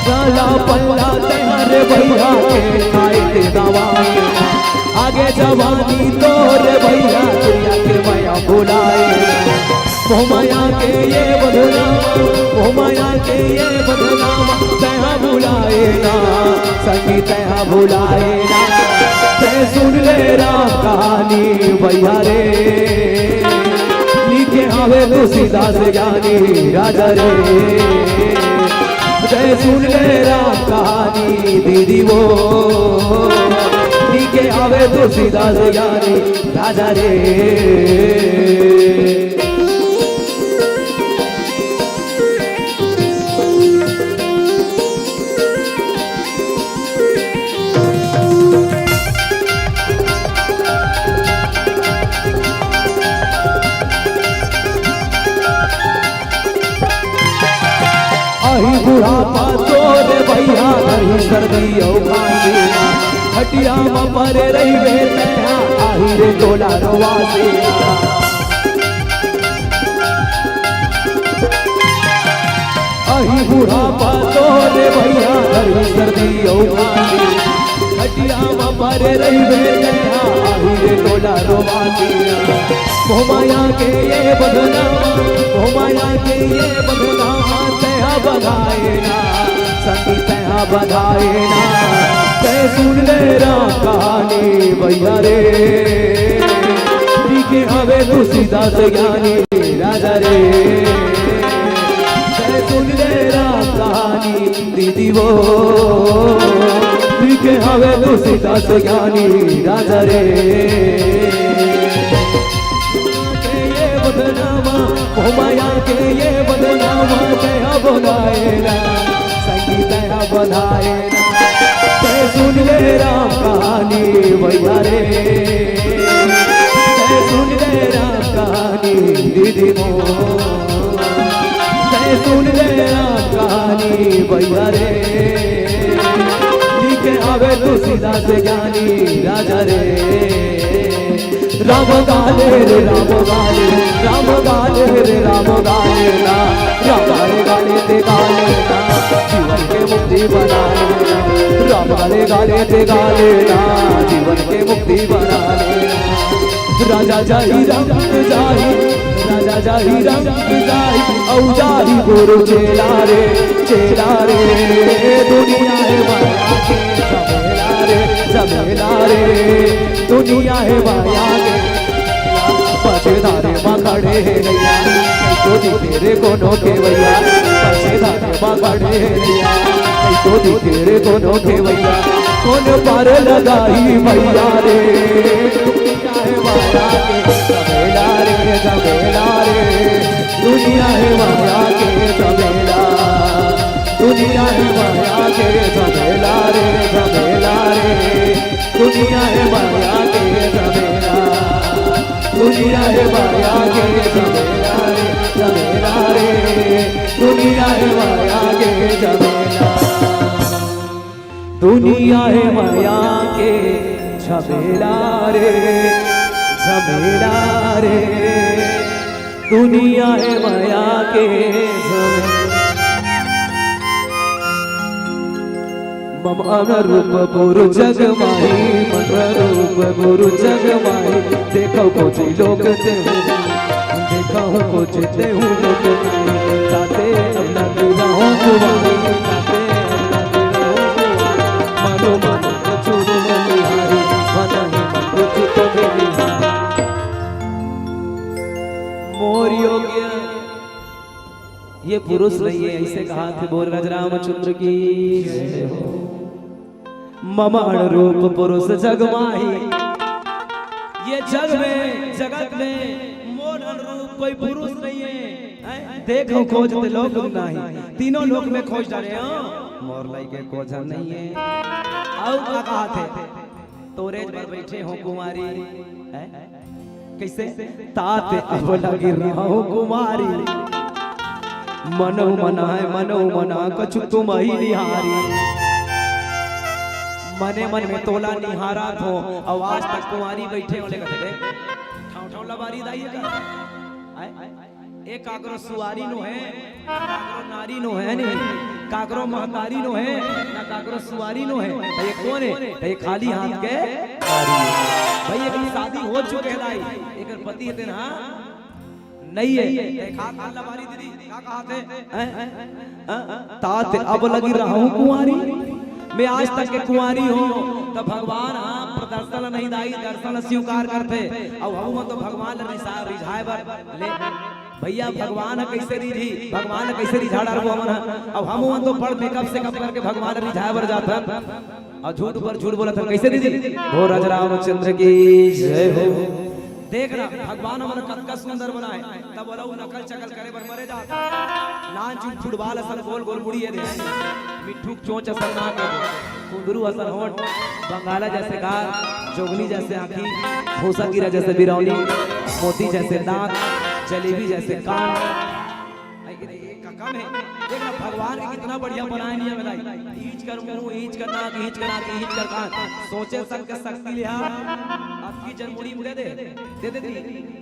काला पल्ला तेरे भैया के खाए के गवाएना, आगे जवानी तोरे भैया प्रिया के माया भुलाएना। वो माया के ये बदनामा, वो माया के ये बदनामा, तैहा भुलाएना संगी तैहा भुलाएना। सुन ले राम कहानी भैया रे, लिखे हवे तो सीता से ज्ञानी राजा रे। सुन ले राम कहानी दीदी वो, लिखे हवे तो सीता से ज्ञानी राजा रे। बुढ़ापा तोरे भैया नहीं सर्दी खाना, हटिया मरे रही बेटा आही रे टोला रवासे। अही बुढ़ापा तोरे भैया नहीं सर्दी खाना, हटिया मरे रही बेटा आही रे टोला रवासे। वो माया के ये बदनामा, वो माया के ये बदनामा, तैहा बधाएना संगी तैहा बधाएना। सुन ले राम कहानी भैया रे, लिखे हवे तो सीता से ज्ञानी राजा रे। सुन ले राम कहानी दीदी वो, लिखे हवे तो सीता से ज्ञानी राजा रे। बदनामा वो माया के ये बदनामा, तैहा बनाएना संगी तैहा बनाएना। सुन ले राम कहानी भैया रे, सुन ले राम कहानी दीदी मो। सुन ले राम कहानी भैया रे, लिखे आवे तो सीधा से ज्ञानी राजा रे। राम गाले रे राम गाले, राम गाले रे राम गाले ना, राम गाले गाले ते गाले ना, जीवन के मुक्ति बना लेना। राम गाले गाले ते गाले ना, जीवन के मुक्ति बना लेना। राजा जाही रंग जाही, राजा जाही रंग जाही, औ जाही गुरु चेला रे, चेला रे। दुनिया है माया के झमेला रे, झमेला रे। दुनिया है माया के पछेदारे माँ खड़े हैं नैया, तो दी तेरे कोनों के भैया। पछेदारे माँ खड़े हैं नैया, तो दी तेरे कोनों के भैया। कौन पार लगाई भैया रे, दुनिया है माया के झमेला रे, झमेला रे। दुनिया है माया के झमेला, दुनिया है माया के झमेला रे, झमेला रे। दुनिया है माया के झमेला, दुनिया है माया के झमेला रे, झमेला रे। दुनिया है माया के झमेला, दुनिया है माया के झमेला रे, झमेला रे दुनिया है माया के झमेला। मन रूप गुरु जग माही, मन रूप गुरु जग माही। देखो कुछ लोग ते देखा हूँ कुछ ते हूँ लोग ताते अपना गिराऊं कुमारी, ताते अपना गिराऊं कुमारी। मनो मन कुछ बलिहारी, मन ही मन कुछ तो बलिहारी। मोर योग्य ये पुरुष नहीं है, ऐसे कहा थे बोल रामचंद्र की जय हो। ममण रूप पुरुष जग माही, ये जग में जगत में मोर अनुरूप कोई पुरुष नहीं है। देखो खोजते लोग नहीं, तीनों लोक में खोज डाले हो, मोर लाई के खोजा नहीं है। और क्या कहा थे, तोरेज पर बैठे हो कुमारी, कैसे ताते अब लगी रहो कुमारी। मनो मना कछु तुम ही निहारी। मने मन में तोला निहारा थो, आवाज तक कुमारी बैठे वाले कहते ठाव ठाव लबारी दाई का एक काकरो सुवारी नो है, काकरो नारी नो है नहीं, काकरो महतारी नो है ना, काकरो सुवारी नो है। ये कौन है? ये खाली हाथ के भाई, एक शादी हो चुके लाई, एक पति है ना नहीं है। खा लबारी दीदी क्या कहा थे, तात अब लगी रहूं कुंवारी। मैं आज तक के कुंवारी हो तो भगवान आप प्रदर्शन नहीं दाई, दर्शन स्वीकार करते। अब हम तो भगवान रिझाए बर ले भैया, भगवान कैसे रिझी, भगवान कैसे रिझा डाल वो हमन। अब हम तो बड़ मेकअप से कप करके भगवान रिझाए बर जाता और झूठ पर झूठ बोला था, कैसे रिझी। हो रामचंद्र की जय हो। देख रहा भगवान हमारा कतका सुंदर बनाए, तब बोला नकल चकल करे बर मरे जाता। नाच फुटबॉल असल गोल गोल मुड़ी है, मिठू चोंच असल ना करे, कुंदरू असल होठ, बंगाला जैसे गाल, जोगनी जैसे आँखी, भूसा गिरा जैसे बिरौनी, मोती जैसे दांत, जलेबी जैसे कान। कम है देख ना भगवान के कितना बढ़िया बनाए नहीं बनाई। ईच कर मुंह, ईच कर नाक, ईच कर आँख, ईच कर कान, सोचे सब के शक्ति लिया आपकी जन्मोड़ी मुड़े दे दे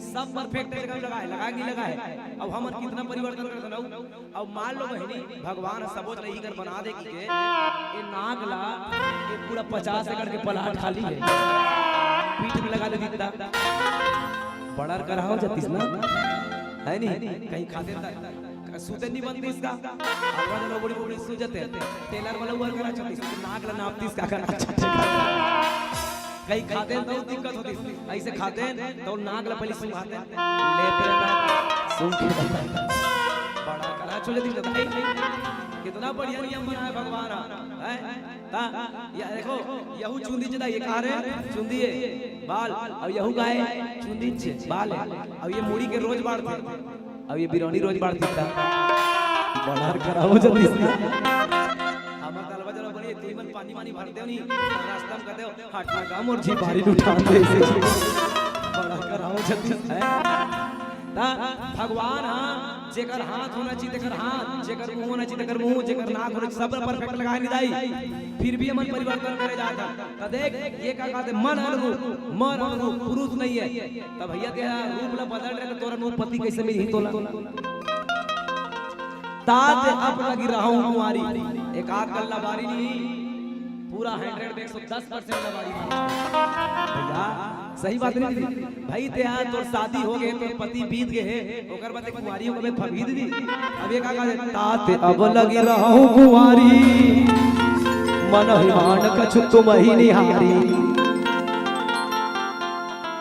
सब परफेक्ट लगाए लगा नहीं लगाए। अब हम कितना परिवर्तन कर दो। अब मान लो बहनी भगवान सबोच रही कर बना दे कि ये नाक ला ये पूरा 50 एकड़ के पलाट खाली है, पीठ में लगा दे दीदा बड़ा कराओ जतीस ना है नहीं, कहीं खाते सूते नहीं बनती इसका आवाज लो बड़ी बड़ी सूजते टेलर वाला ऊपर करा छतीस नाक ला नापती इसका करना कहीं खाते हैं तो दिक्कत होती, ऐसे खाते हैं तो नाक ला पहले सुंघाते लेते सुन के बड़ा करा चले दी कितना बढ़िया नियम बनाया भगवान है। या देखो यहू चुंदी जदा ये कह रहे चुंदी है बाल, अब यहू गाय चुंदी छे बाल है। अब ये मुड़ी के रोज बाढ़ते, अब ये बिरौनी रोज बाढ़ देता बड़ा कराओ जल्दी से। हम तलवा जरा बड़ी तू मन पानी पानी भरते हो नहीं रास्ता में कहते हो हटना काम और जी बारी उठा दे ऐसे बड़ा कराओ जल्दी से। भगवान हां जेकर हाथ होना चाहिए तेकर हाथ, जेकर मुंह होना चाहिए तेकर मुंह, जेकर नाक होना चाहिए, सब परफेक्ट लगाए नहीं दाई, फिर भी मन परिवर्तन करे जाता। तो देख ये का कहते मन अनुरूप पुरुष नहीं है। तब भैया तेरा रूप ला बदल रहे तो तोरा रूप पति कैसे मिली तोला। तात अब लगी रहूं कुंवारी, एक आध गल्ला बारी नहीं पूरा 100 में 110% लबारी भैया सही बात नहीं भाई। ते यहाँ तोर शादी हो गए तो पति बीत गए ओकर बाद कुंवारी हो गए फबीद दी। अब ये का कहते तात अब लगी रहूं कुंवारी, मन हिमान कछु तुम ही निहारी।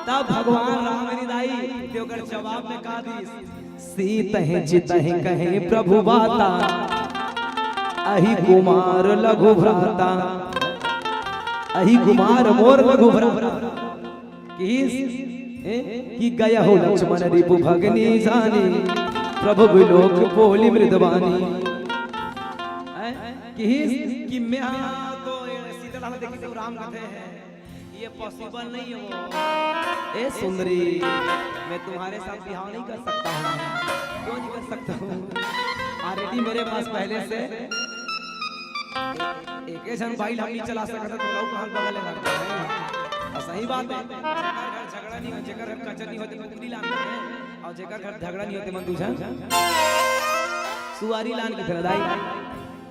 तब भगवान राम निदाई देवकर जवाब में कहा दी, सीत है चित है कहे प्रभु बाता, अहि कुमार लघु भ्राता, अहि कुमार मोर लघु भ्राता। कि गया हो लक्ष्मण रिपु भगनी जानी, प्रभु विलोक बोली मृदवानी। कि मैं तो सीता देखी तो राम कहते हैं ये पॉसिबल नहीं है। ए सुंदरी मैं तुम्हारे साथ बिहाव नहीं कर सकता हूँ, क्यों नहीं कर सकता हूँ? ऑलरेडी मेरे पास पहले से एक जन बाइल हम नहीं चला सकता तो लोग कहाँ बगल लगता है। सही बात है, जेकर घर झगड़ा नहीं हो, जेकर घर कचर नहीं होते कुकरी लान के, और जेकर घर झगड़ा नहीं होते मन दूजा सुवारी लान के फिर दाई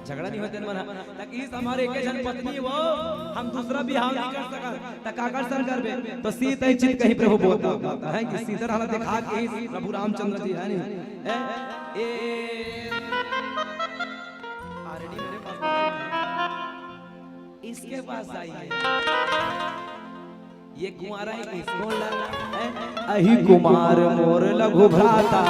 झगड़ा नहीं होते मन ताकि इस हमारे एक जन पत्नी वो हम दूसरा बिहाव नहीं कर सकत त काकर सर करबे तो सीत है चित कहीं प्रभु बोलता है कि सीधर हालत दिखा के प्रभु रामचंद्र जी है नहीं ए ऑलरेडी मेरे पास इसके पास जाइए ये कुमारा है किसको लगा अही कुमार मोर लघु भ्राता।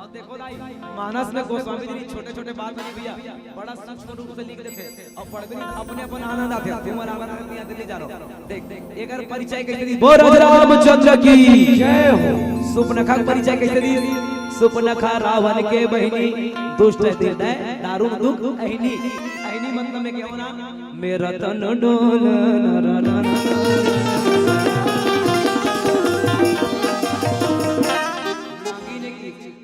और देखो भाई मानस में गोस्वामी जी छोटे छोटे बात नहीं भैया बड़ा सूक्ष्म रूप से लिख देते और पढ़ते अपने अपन आनंद आते हैं तुम्हारा आनंद नहीं आते ले जा रहा देख देख एक बार परिचय कैसे दी बोल रामचंद्र की जय हो। सुपनखा परिचय कैसे दी सुपनखा रावण के बहिनी दुष्ट हृदय दारुण दुख अहिनी अहिनी मतलब में क्या होना मेरा तन डोल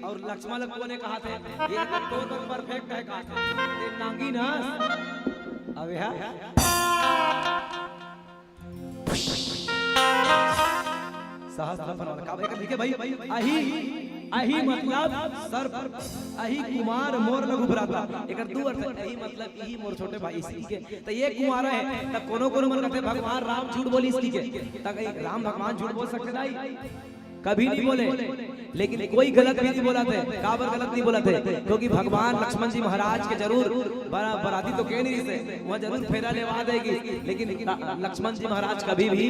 और लक्ष्मण लोगों ने कहा थे ये तोर पर परफेक्ट है कहा ये नांगी ना अबे है सहस्त्र फल का एक लिखे भाई अही अही मतलब सर अही कुमार मोर लघु भ्राता एकर दो अर्थ अही मतलब यही मोर छोटे भाई इसी के तो ये कुमार है त कोनो कोनो मन कहते भगवान राम झूठ बोली इसकी के त राम भगवान झूठ बोल सकते नहीं कभी नहीं बोले लेकिन कोई गलत भी नहीं बोला थे काबर गलत नहीं बोला थे क्योंकि भगवान लक्ष्मण जी महाराज के जरूर बराती तो कह नहीं से वह जरूर फेरा लेवा देगी लेकिन लक्ष्मण जी महाराज कभी भी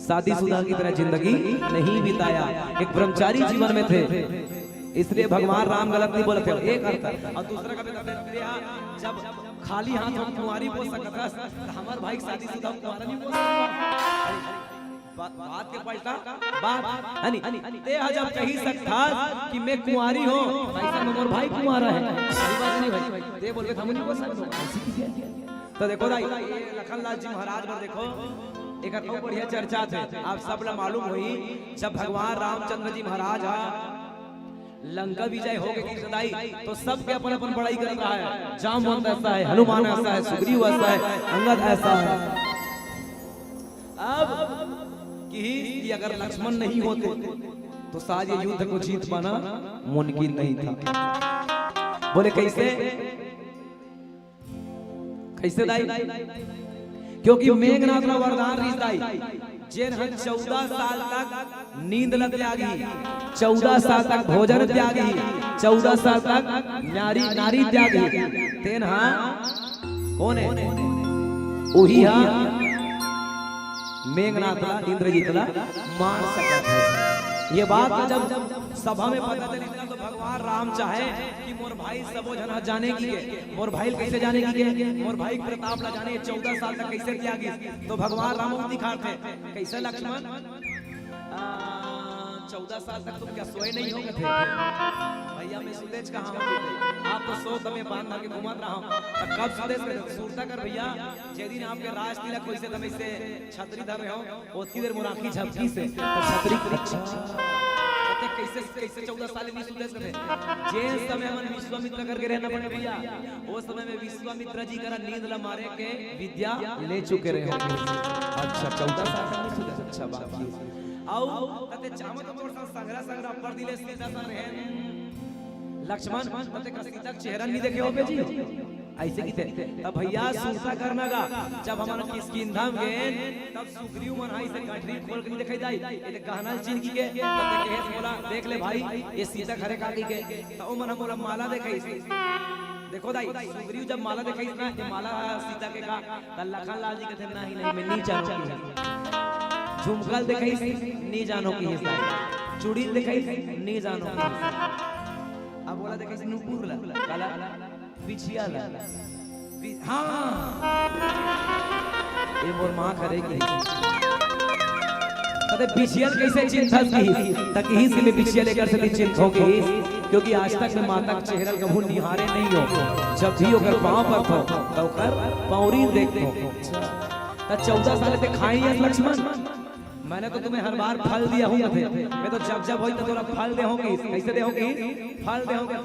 शादीशुदा की तरह जिंदगी नहीं बिताया एक ब्रह्मचारी जीवन में थे इसलिए भगवान राम गलत नहीं बोले थे एक अर्थ और दूसरा का जब खाली हाथ हम कुंवारी बोल सकता हमारे भाई शादीशुदा कुंवारा नहीं बोल सकता बात के पलटा बात हनी ते जब कही सकता कि मैं कुंवारी हूं ऐसा मोर भाई कुंवारा है सही बात नहीं भाई ते बोल के हम नहीं बोल सकते तो देखो भाई ये लखनलाल जी महाराज पर देखो एक बहुत बढ़िया चर्चा थे आप सब लोग मालूम हुई जब भगवान रामचंद्र जी महाराज लंका विजय हो गई सदाई तो सबके अपन अपन बड़ाई कर रहा है जामवंत ऐसा है हनुमान ऐसा है सुग्रीव ऐसा है अंगद ऐसा है अब कि अगर लक्ष्मण नहीं होते तो शायद ये युद्ध को जीत पाना मुमकिन नहीं था। बोले कैसे कैसे दाई क्योंकि मेघनाथ का वरदान रिश्ताई जेन 14 साल तक नींद लग त्यागी 14 साल तक भोजन त्यागी 14 साल तक नारी त्यागी तेन कौन है वही मेघनाथ इंद्रजीत मार सकता है। ये बात जब सभा में पता चली तो भगवान राम चाहे कि मोर भाई सबो जना जाने की मोर भाई कैसे जाने की मोर भाई प्रताप ला जाने 14 साल तक कैसे त्यागी तो भगवान राम दिखाते कैसे लक्ष्मण 14 साल तक तुम क्या सोए नहीं होगे थे भैया मैं सुदेश कहाँ हूँ आप तो सो तमें बांध के घुमत रहा हूँ कब सुदेश सूरता कर भैया जे दिन आपके राज तिलक कोई से तमें से छतरी धर रहे हो उतनी देर मुराकी झपकी से छतरी कैसे कैसे 14 साल में सुदेश करे जे समय मन विश्वामित्र करके रहना पड़े भैया वो समय में विश्वामित्र जी करा नींद ला मारे के विद्या ले चुके रहे अच्छा 14 साल तक सुदेश अच्छा बात आओ तते चामत तोर संग्रह पर दिले सीता सा रहे लक्ष्मण तते का सीता चेहरा नहीं देखे होबे जी ऐसे की थे तब भैया सूता करना का जब हमारा किसकिन धाम गए तब सुग्रीव मन आई से गठरी खोल के दिखाई जाई ये गहना चीन की के तते केस बोला देख ले भाई ये सीता खरे का की के तो मन बोला माला देखाई देखो दाई सुग्रीव जब माला देखाई ना ये माला सीता के का त लखनलाल जी कहते नहीं मैं नहीं जानूंगी झुमकल दिखाई नहीं जानो की हिस्सा चूड़ी दिखाई नहीं जानो की अब बोला दिखाई नुपुर ला काला बिछिया ला हां ये मोर मां करेगी तब बिछिया कैसे चिंता की तक ही से बिछिया लेकर से चिंत होगी क्योंकि आज तक मैं माता का चेहरा कभी निहारे नहीं हो जब भी ओकर पांव पर थो तो ओकर पौरी देखो त 14 साल से खाई है लक्ष्मण मैंने तो तुम्हें हर बार फल दिया हूँ मैं तो जब होई तो तोरा फल दे होगी कैसे दे होगी फल दे होगी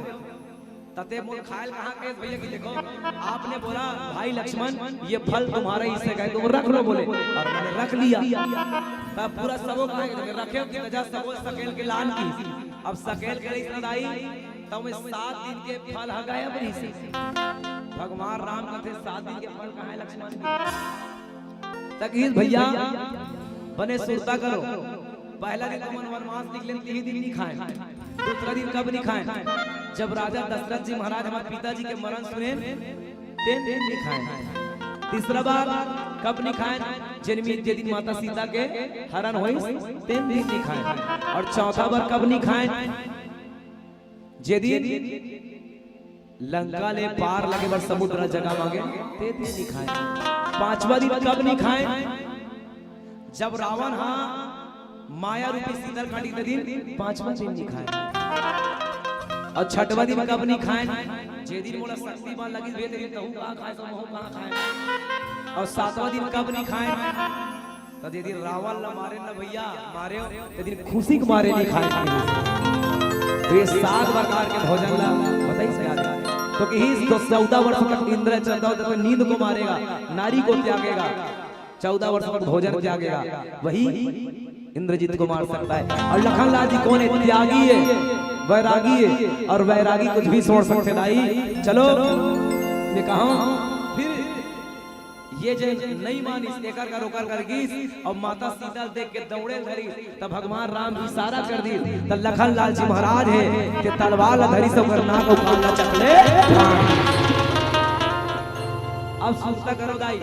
तते मोल खायल कहाँ के भैया की देखो आपने बोला भाई लक्ष्मण ये फल तुम्हारा हिस्से का है तुम रख लो बोले और मैंने रख लिया तब पूरा सबो कहा रखे की वजह सबो सकेल के लान की अब सकेल के सदाई तब में 7 दिन के फल ह गए अपनी से भगवान राम कहते 7 दिन के फल कहाँ है लक्ष्मण तक भैया बने सुरता करो पहला दिन तुम वनवास निकले 3 दिन नहीं खाए दूसरा दिन कब नहीं खाए जब राजा दशरथ जी महाराज हमारे पिताजी के मरण सुने 3 दिन नहीं खाए तीसरा बार कब नहीं खाए जिन माता सीता के हरण हुई 3 दिन नहीं खाए और चौथा बार कब नहीं खाए जे दिन लंका ले पार लगे बार समुद्र जगह मांगे 3 दिन नहीं खाए पांचवा दिन कब नहीं खाए जब रावण हाँ माया रूपी शीतल काटी के दिन 5वां दिन नहीं खाए और 6वां दिन कब नहीं खाए जे दिन मोला शक्तिमान लगी वे दिन तहु का खाए तो महु कहां खाए और 7वां दिन कब नहीं खाए तो जे दिन रावण ला मारे ना भैया मारे ते दिन खुशी के मारे नहीं खाए तो ये 7 प्रकार के भोजन ला बताइए से याद तो कि ही 14 वर्ष तक इंद्र चंद्र तक नींद को मारेगा नारी को त्यागेगा 14 वर्ष तक भोजन त्यागेगा वही इंद्रजीत को मार सकता है और लखनलाल जी कौन है त्यागी है वैरागी है और वैरागी कुछ भी छोड़ सकते नहीं चलो मैं कहा फिर ये जो नहीं मानी एकर का रोकल करगी और माता सीता देख के दौड़े धरी तब भगवान राम इशारा कर दी तब लखनलाल जी महाराज है कि तलवार धरी सब करना को काला चकले अब सुनता करो दाई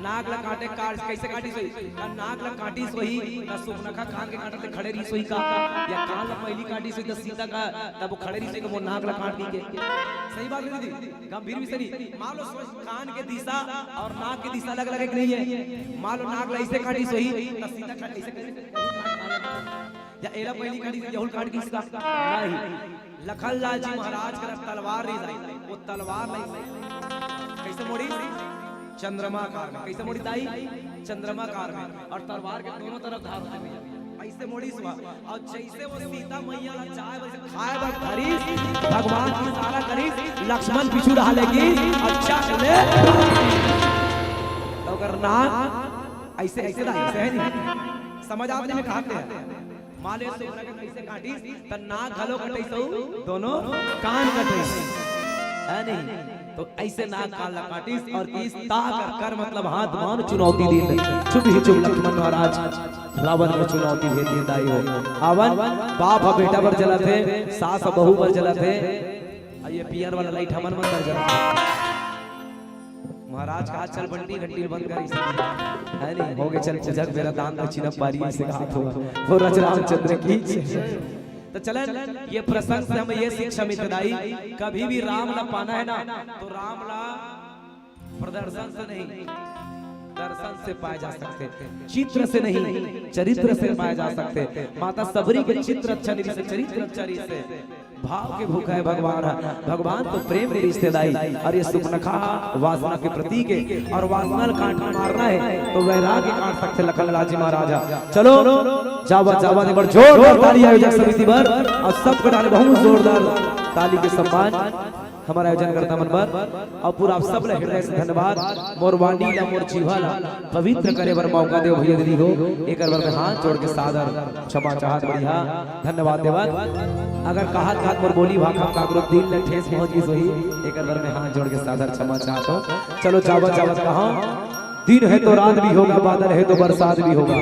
नाक ला काटे काट कैसे काटी सोई नाक ला काटी सोई त सुपनखा कान के काटते खड़े रही सोई का या कान ला पहली काटी सोई त सीता का तब वो खड़े रही सोई को नाक ला काट दी के सही बात है दीदी गंभीर भी सही मान लो कान के दिशा और नाक की दिशा अलग अलग नहीं है मान लो नाक ला ऐसे काटी सोई त सीता का ऐसे या एला पहली काटी जहुल काट की इसका नहीं लखनलाल जी महाराज का तलवार ले जाई वो तलवार नहीं कैसे मोड़ी चंद्रमा कार में कैसे मोड़ी दाई चंद्रमा कार में और तलवार के दोनों तरफ धार होते भैया ऐसे मोड़ी सुबह और जैसे वो सीता मैया चाय वैसे खाए बस धरी भगवान की सारा करी लक्ष्मण पीछू रहा लेगी अच्छा चले तो अगर ना ऐसे ऐसे दाई ऐसे है नहीं समझ आपने में कहते हैं माले से कैसे काटी त नाक घलो कटै सो दोनों कान कटै है नहीं तो ऐसे नाक कान ला काटिस और इस ता कर मतलब हाथ मान चुनौती दी चुप ही चुप लक्ष्मण महाराज रावण को चुनौती भेज दाई हो आवन बाप और बेटा पर जला थे सास और बहू पर जला थे ये पियर वाला लाइट हमन मन जला महाराज का चल बंटी घंटी बंद कर है नहीं हो गए चल पूजा मेरा दान दक्षिणा पारी से हाथ होगा वो रज रामचंद्र की तो चलन ये प्रसंग से हमें ये शिक्षा मिलती कभी भी राम ला पाना है ना तो राम ला प्रदर्शन से नहीं दर्शन से पाए जा सकते चित्र से नहीं चरित्र से पाए जा सकते माता सबरी के चित्र अच्छा नहीं से चरित्र अच्छा नहीं से भाव के भूखा है भगवान तो प्रेम की रिश्तेदारी और ये सुपनखा वासना के प्रतीक है और वासना काट मारना है तो वैराग्य काट सकते लखनलाल जी महाराजा चलो जावा जावा ने बड़ जोरदार ताली आयोजक समिति पर और सबको डाले बहुत जोरदार ताली के सम्मान हमारा आयोजन करता मन पर और पूरा आप सब ले हृदय से धन्यवाद मोर वाणी ला मोर जीवा ला पवित्र करे बर मौका दे भैया दीदी हो एक बार में हाथ जोड़ के सादर क्षमा चाहत बढ़िया धन्यवाद देवत अगर कहत कहत मोर बोली भाखा कागरो दिल ले ठेस पहुंच गई सोही एक बार में हाथ जोड़ के सादर क्षमा चाहत हो चलो जावत जावत कहां दिन है तो रात भी होगा बादल है तो बरसात भी होगा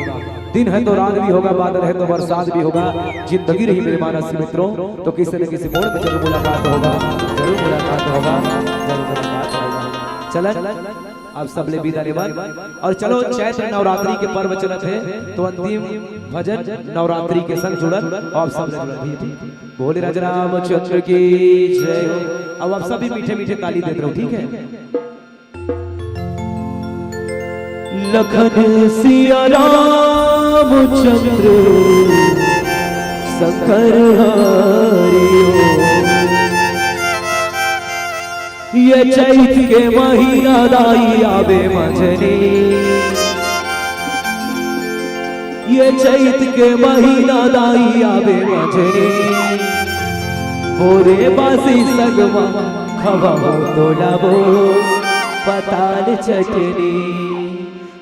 दिन है तो रात भी होगा बादल है तो बरसात भी होगा जिंदगी रही मेरे मानस मित्रों तो किसी न किसी मोड़ में जरूर मुलाकात होगा जरूर मुलाकात होगा जरूर मुलाकात होगा चलन अब सब ले विदा लेवन और चलो चैत्र नवरात्रि के पर्व चलत है तो अंतिम भजन नवरात्रि के संग जुड़ल और आप सब ले जुड़ल बोले राजा रामचंद्र की जय हो अब आप सभी मीठे मीठे ताली देते रहो ठीक है लखन सिया रामचंद्र शंकर हरिओ ये चैत के महीना दाई आवे मजनी ये चैत के महीना दाई आवे मजनी बोरे बासी सगमा खवाओ तोलाबो पताल चटनी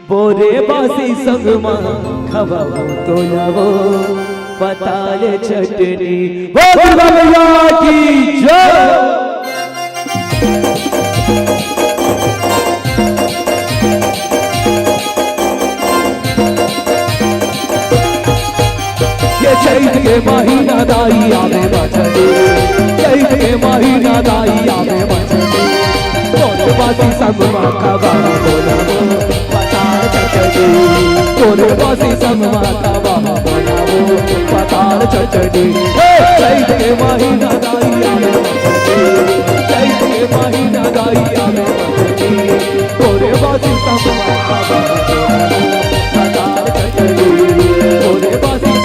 बोरे बासी सगमा खवाओ तोलाबो पताल चटनी वो दुर्गा मैया की जय। चैत के महीना दाई आवे मचले चैत के महीना दाई आवे मचले तोरे बासी सगमा खवाओ तोलाबो पताल चटनी तोरे बासी सगमा खवाओ तोलाबो पताल चटनी चैत के महीना दाई आवे मचले चैत के महीना दाई आवे मचले तोरे बासी सगमा खवाओ तोलाबो पताल चटनी तोरे बासी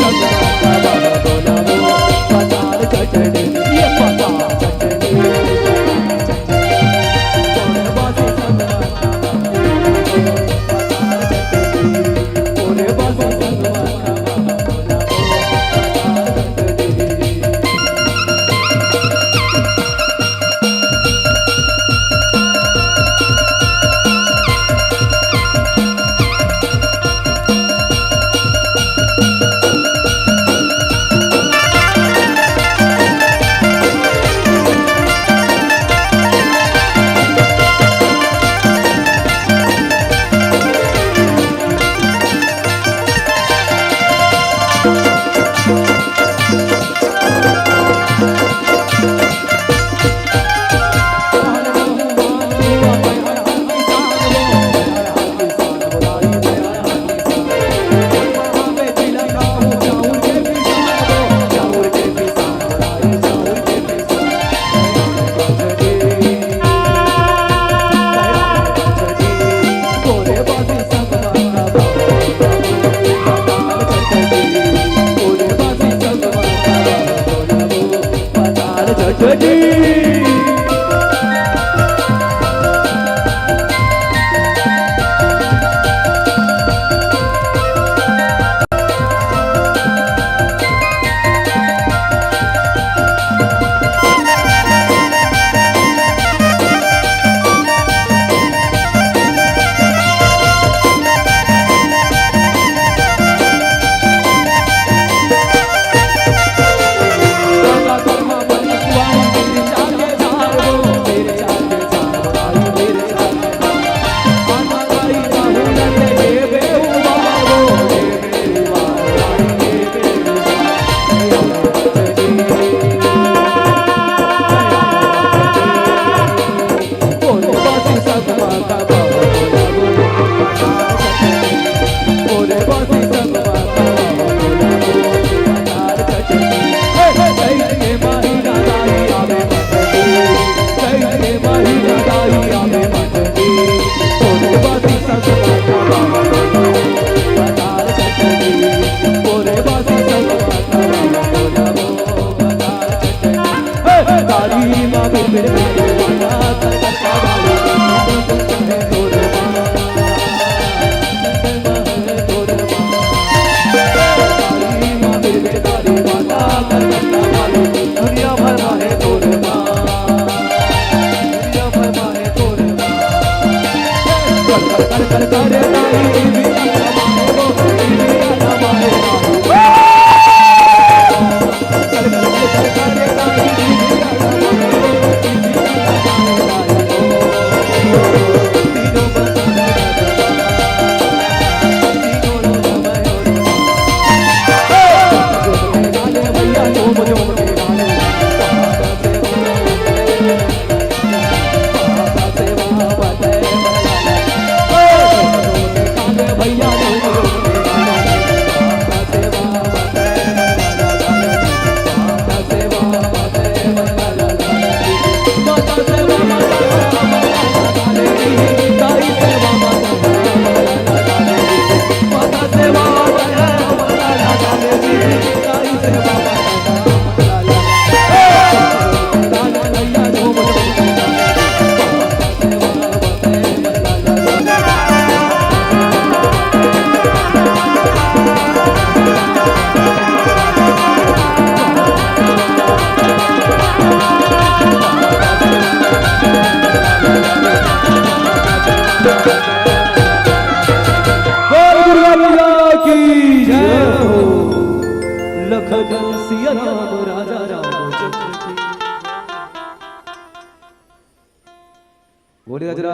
भैया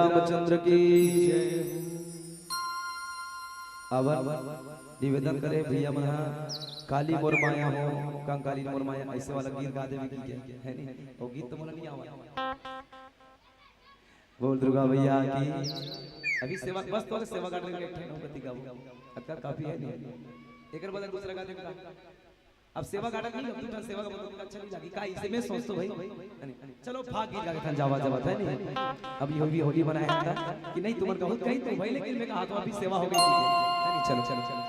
रामचंद्र की जय। अब निवेदन करे भैया मना काली मोर माया हो कंकाली मोर माया ऐसे वाला गीत गा देवे की है नहीं वो गीत तो मोला नहीं आवा। बोल दुर्गा भैया की अभी सेवा बस तो सेवा गाने के गति गाओ अक्का काफी है नहीं एक बदल दूसरा गा देगा। अब सेवा गाना नहीं अब तू सेवा का मतलब अच्छा नहीं लगी का इसे मैं सोचतो भाई चलो भाग गीत गा के जावा जावा है नहीं अभी होली होली मनाया था कि नहीं तुमन बहुत कहीं तो भाई लेकिन मैं कहा तो अभी सेवा हो गई नहीं चलो चलो चलो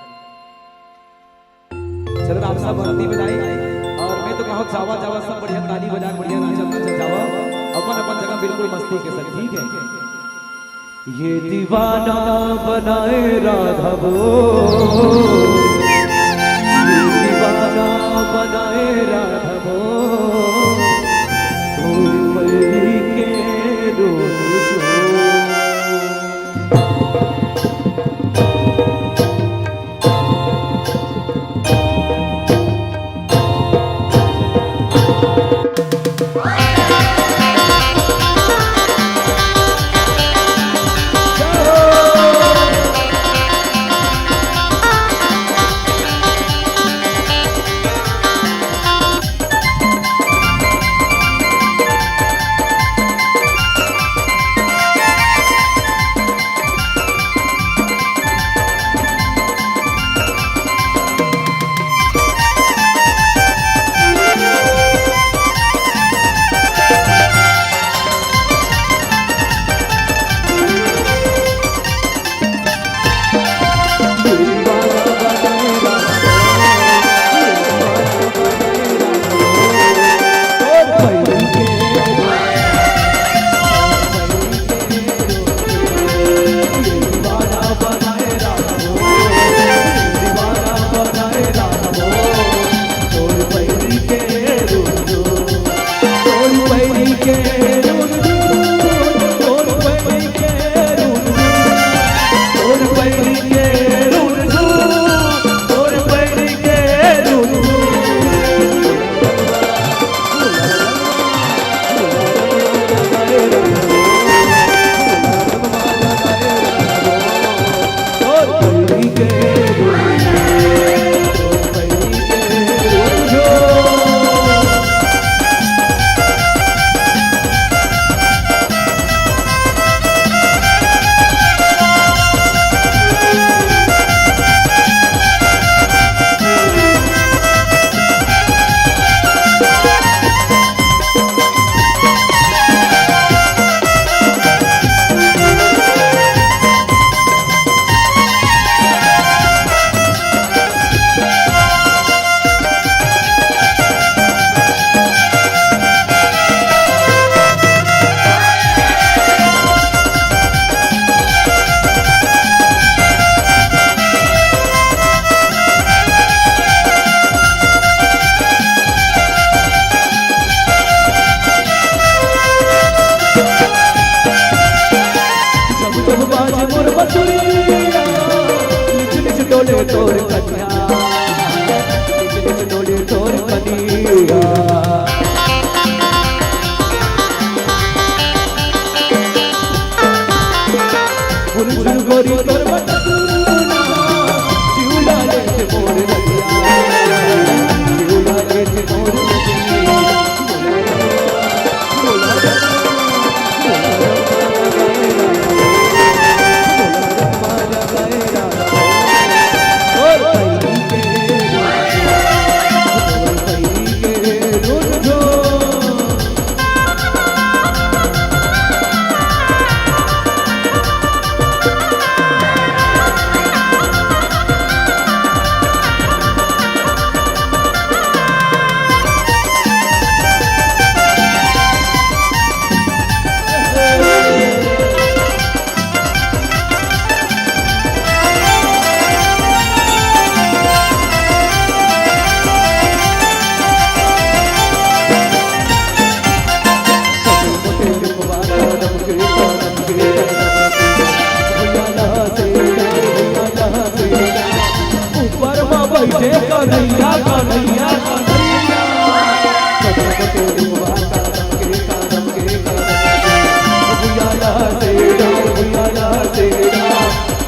चलो आप सब भक्ति बजाई और मैं तो कहूं जावा जावा सब बढ़िया ताली बजा बढ़िया नाचल जावा अपन अपन जगह बिल्कुल मस्ती के साथ ठीक है। ये दीवाना बनाए राघवो दीवाना बनाए राघवो फूलवली के रोज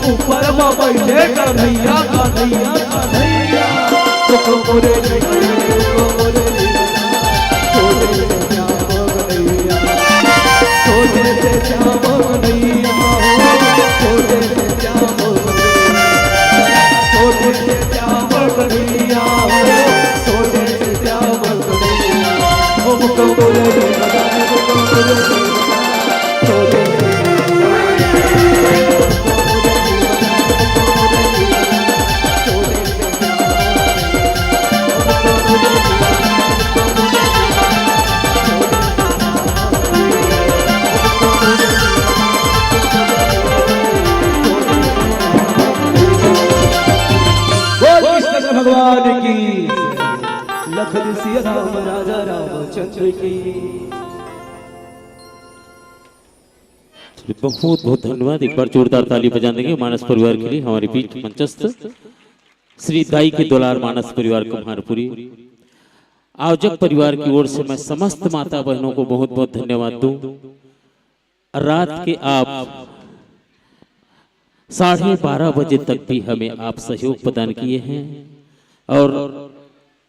ऊपर बैठे कन्हैया कन्हैया कन्हैया को मोरे को मोरे छोटे से श्याम कन्हैया छोटे से श्याम कन्हैया छोटे से श्याम छोटे से श्याम कन्हैया छोटे से श्याम कन्हैया को मोरे छोटे भगवान की लखन सिया राम राजा रामचंद्र की। बहुत बहुत धन्यवाद। एक बार जोरदार ताली बजा देंगे मानस परिवार के लिए। हमारे बीच मंचस्थ श्री दाई के दुलार मानस परिवार कुम्हारपुरी आयोजक परिवार की ओर से मैं समस्त माता बहनों को बहुत बहुत धन्यवाद दूं। रात के आप 12:30 बजे तक भी हमें आप सहयोग प्रदान किए हैं और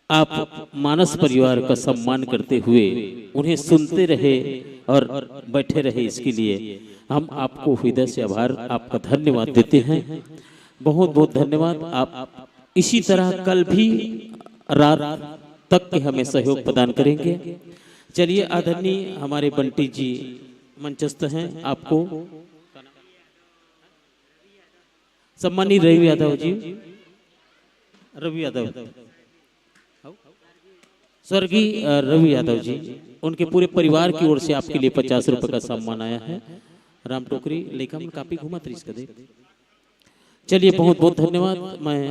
आप मानस परिवार का सम्मान करते हुए उन्हें सुनते रहे और बैठे रहे, इसके लिए हम आपको हृदय से आभार आपका धन्यवाद देते हैं। बहुत बहुत धन्यवाद। आप इसी तरह कल भी रात तक के हमें सहयोग प्रदान करेंगे। चलिए आदरणीय हमारे बंटी जी मंचस्थ हैं। आपको सम्मानित रवि यादव जी, रवि यादव, स्वर्गीय रवि यादव जी, उनके पूरे परिवार की ओर से आपके लिए 50 रुपए का सम्मान आया है। राम टोकरी लेखा में काफी घुमा त्रिस का दे। चलिए बहुत बहुत धन्यवाद। मैं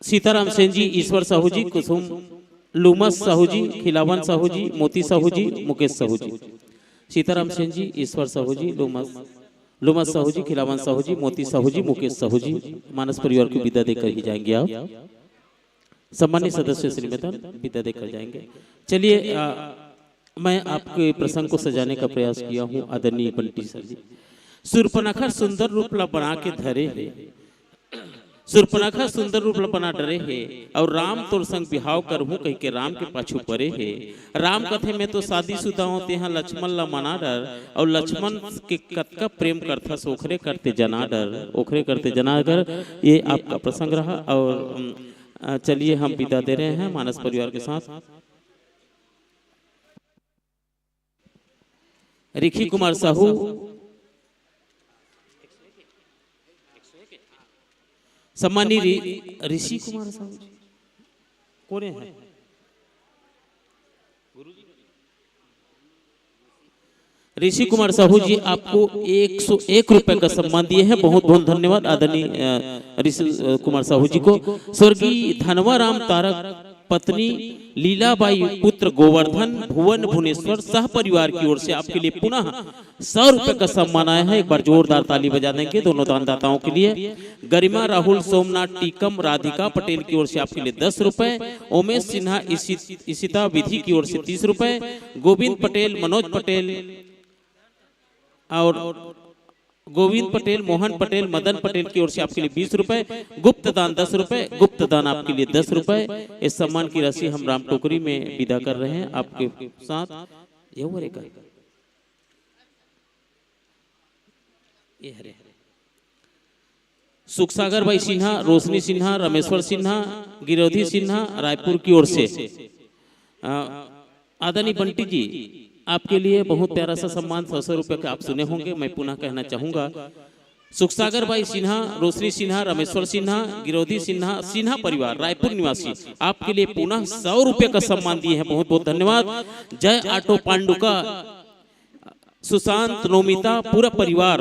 सीताराम सेन जी, ईश्वर साहू जी, कुसुम लुमस साहू जी, खिलावन साहू जी, मोती साहू जी, मुकेश साहू जी। सीताराम सेन जी, ईश्वर साहू जी, लुमस साहू जी, खिलावन साहू जी, मोती साहू जी, मुकेश साहू जी मानस परिवार को विदा देकर ही जाएंगे। आप सम्मानित सदस्य श्रीमती विदा देकर जाएंगे। चलिए मैं आपके प्रसंग को सजाने का प्रयास किया हूँ। आदरणीय बंटी सर जी, सुरपनखा सुंदर रूप बना के धरे है, सुरपनखा सुंदर रूप बना डरे है और राम तोर संग बिहाव करहूं कह के राम के पाछू परे है। राम कथे में तो शादीशुदा होते हैं लक्ष्मण ला मना डर और लक्ष्मण के कतका प्रेम करथा ओखरे करते जना डर, ओखरे करते जना डर। ये आपका प्रसंग रहा और चलिए हम विदा दे रहे हैं मानस परिवार के साथ। रिखी कुमार साहू, सम्मानित ऋषि कुमार साहू जी कौन है? ऋषि कुमार साहू जी आपको 101 रुपए का सम्मान दिए हैं। बहुत बहुत धन्यवाद आदरणीय ऋषि कुमार साहू जी को। स्वर्गीय धनवा राम तारक पत्नी लीलाबाई पुत्र गोवर्धन भुवन भुवनेश्वर सह परिवार की ओर से आपके लिए पुनः 100 रुपए का सम्मान आया है। एक बार जोरदार ताली बजा देंगे दोनों दानदाताओं के लिए। गरिमा राहुल सोमनाथ टीकम राधिका पटेल की ओर से आपके लिए 10 रुपए। उमेश सिन्हा इशिता विधि की ओर से 30 रुपए। गोविंद पटेल मनोज पटेल और गोविंद पटेल मोहन पटेल मदन पटेल की ओर से आपके लिए 20 रुपए। गुप्त दान 10 रुपए, गुप्त दान आपके लिए 10 रुपए। इस सम्मान की राशि हम राम टोकरी में विदा कर रहे हैं आपके साथ। सुखसागर भाई सिन्हा, रोशनी सिन्हा, रमेश्वर सिन्हा, गिरोधी सिन्हा रायपुर की ओर से आदरणीय बंटी जी आपके लिए बहुत प्यारा सा सम्मान 100 रुपए का आप सुने होंगे। मैं पुनः कहना चाहूंगा सुखसागर भाई सिन्हा, रोशनी सिन्हा, रमेश्वर सिन्हा, गिरोधी सिन्हा, सिन्हा परिवार रायपुर निवासी आपके लिए पुनः 100 रुपए का सम्मान दिए हैं। बहुत बहुत धन्यवाद। जय ऑटो पांडुका, सुशांत, नोमिता, पूरा परिवार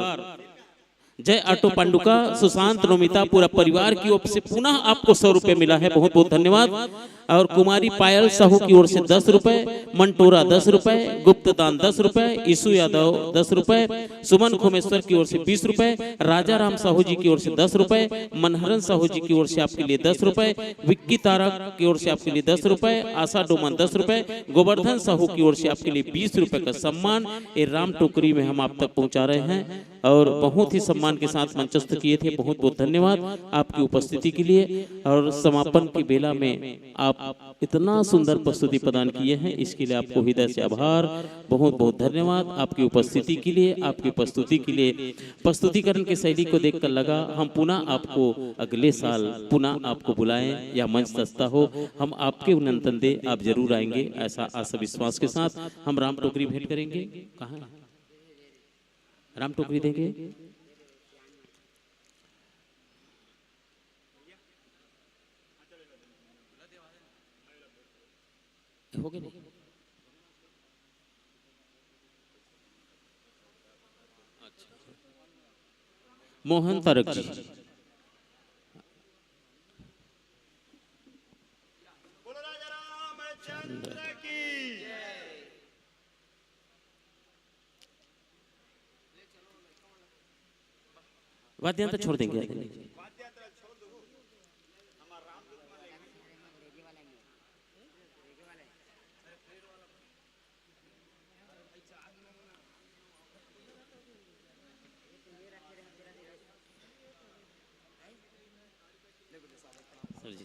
जय ऑटो पांडुका, सुशांत, नोमिता, पूरा परिवार की ओर से पुनः आपको 100 रुपए मिला है, बहुत बहुत धन्यवाद। और कुमारी पायल साहू की ओर से 10 रुपए, मंटोरा 10 रुपए, गुप्तदान 10 रुपए, ईसु यादव 10 रुपए, सुमन खोमेश्वर की ओर से 20 रुपए, राजा राम साहू जी की ओर से 10 रुपए, मनहरन साहू जी की ओर से आपके लिए 10 रुपए, विक्की तारक की ओर से आपके लिए 10 रुपए, आशा डोमन 10 रुपए, गोवर्धन साहू की ओर से आपके लिए 20 रुपए का सम्मान ये राम टोकरी में हम आप तक पहुंचा रहे हैं और बहुत ही सम्मान के साथ मंचस्थ किए थे। बहुत बहुत धन्यवाद आपकी उपस्थिति के लिए। और समापन की बेला में आप इतना सुंदर प्रस्तुति प्रदान किए हैं, इसके लिए आपको हृदय से आभार, बहुत बहुत धन्यवाद आपकी उपस्थिति के लिए, आपकी प्रस्तुति के लिए। प्रस्तुतिकरण की शैली को देखकर लगा हम पुनः आपको अगले साल पुनः आपको बुलाएं या मंच सस्ता हो, हम आपके अभिनंदन दे, आप जरूर आएंगे, ऐसा आशा विश्वास के साथ हम राम टोकरी भेंट करेंगे। कहाँ राम टोकरी देंगे? हो गए नहीं? मोहन तारक जी, वाद्यंत्र छोड़ देंगे।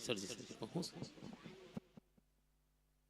सर जी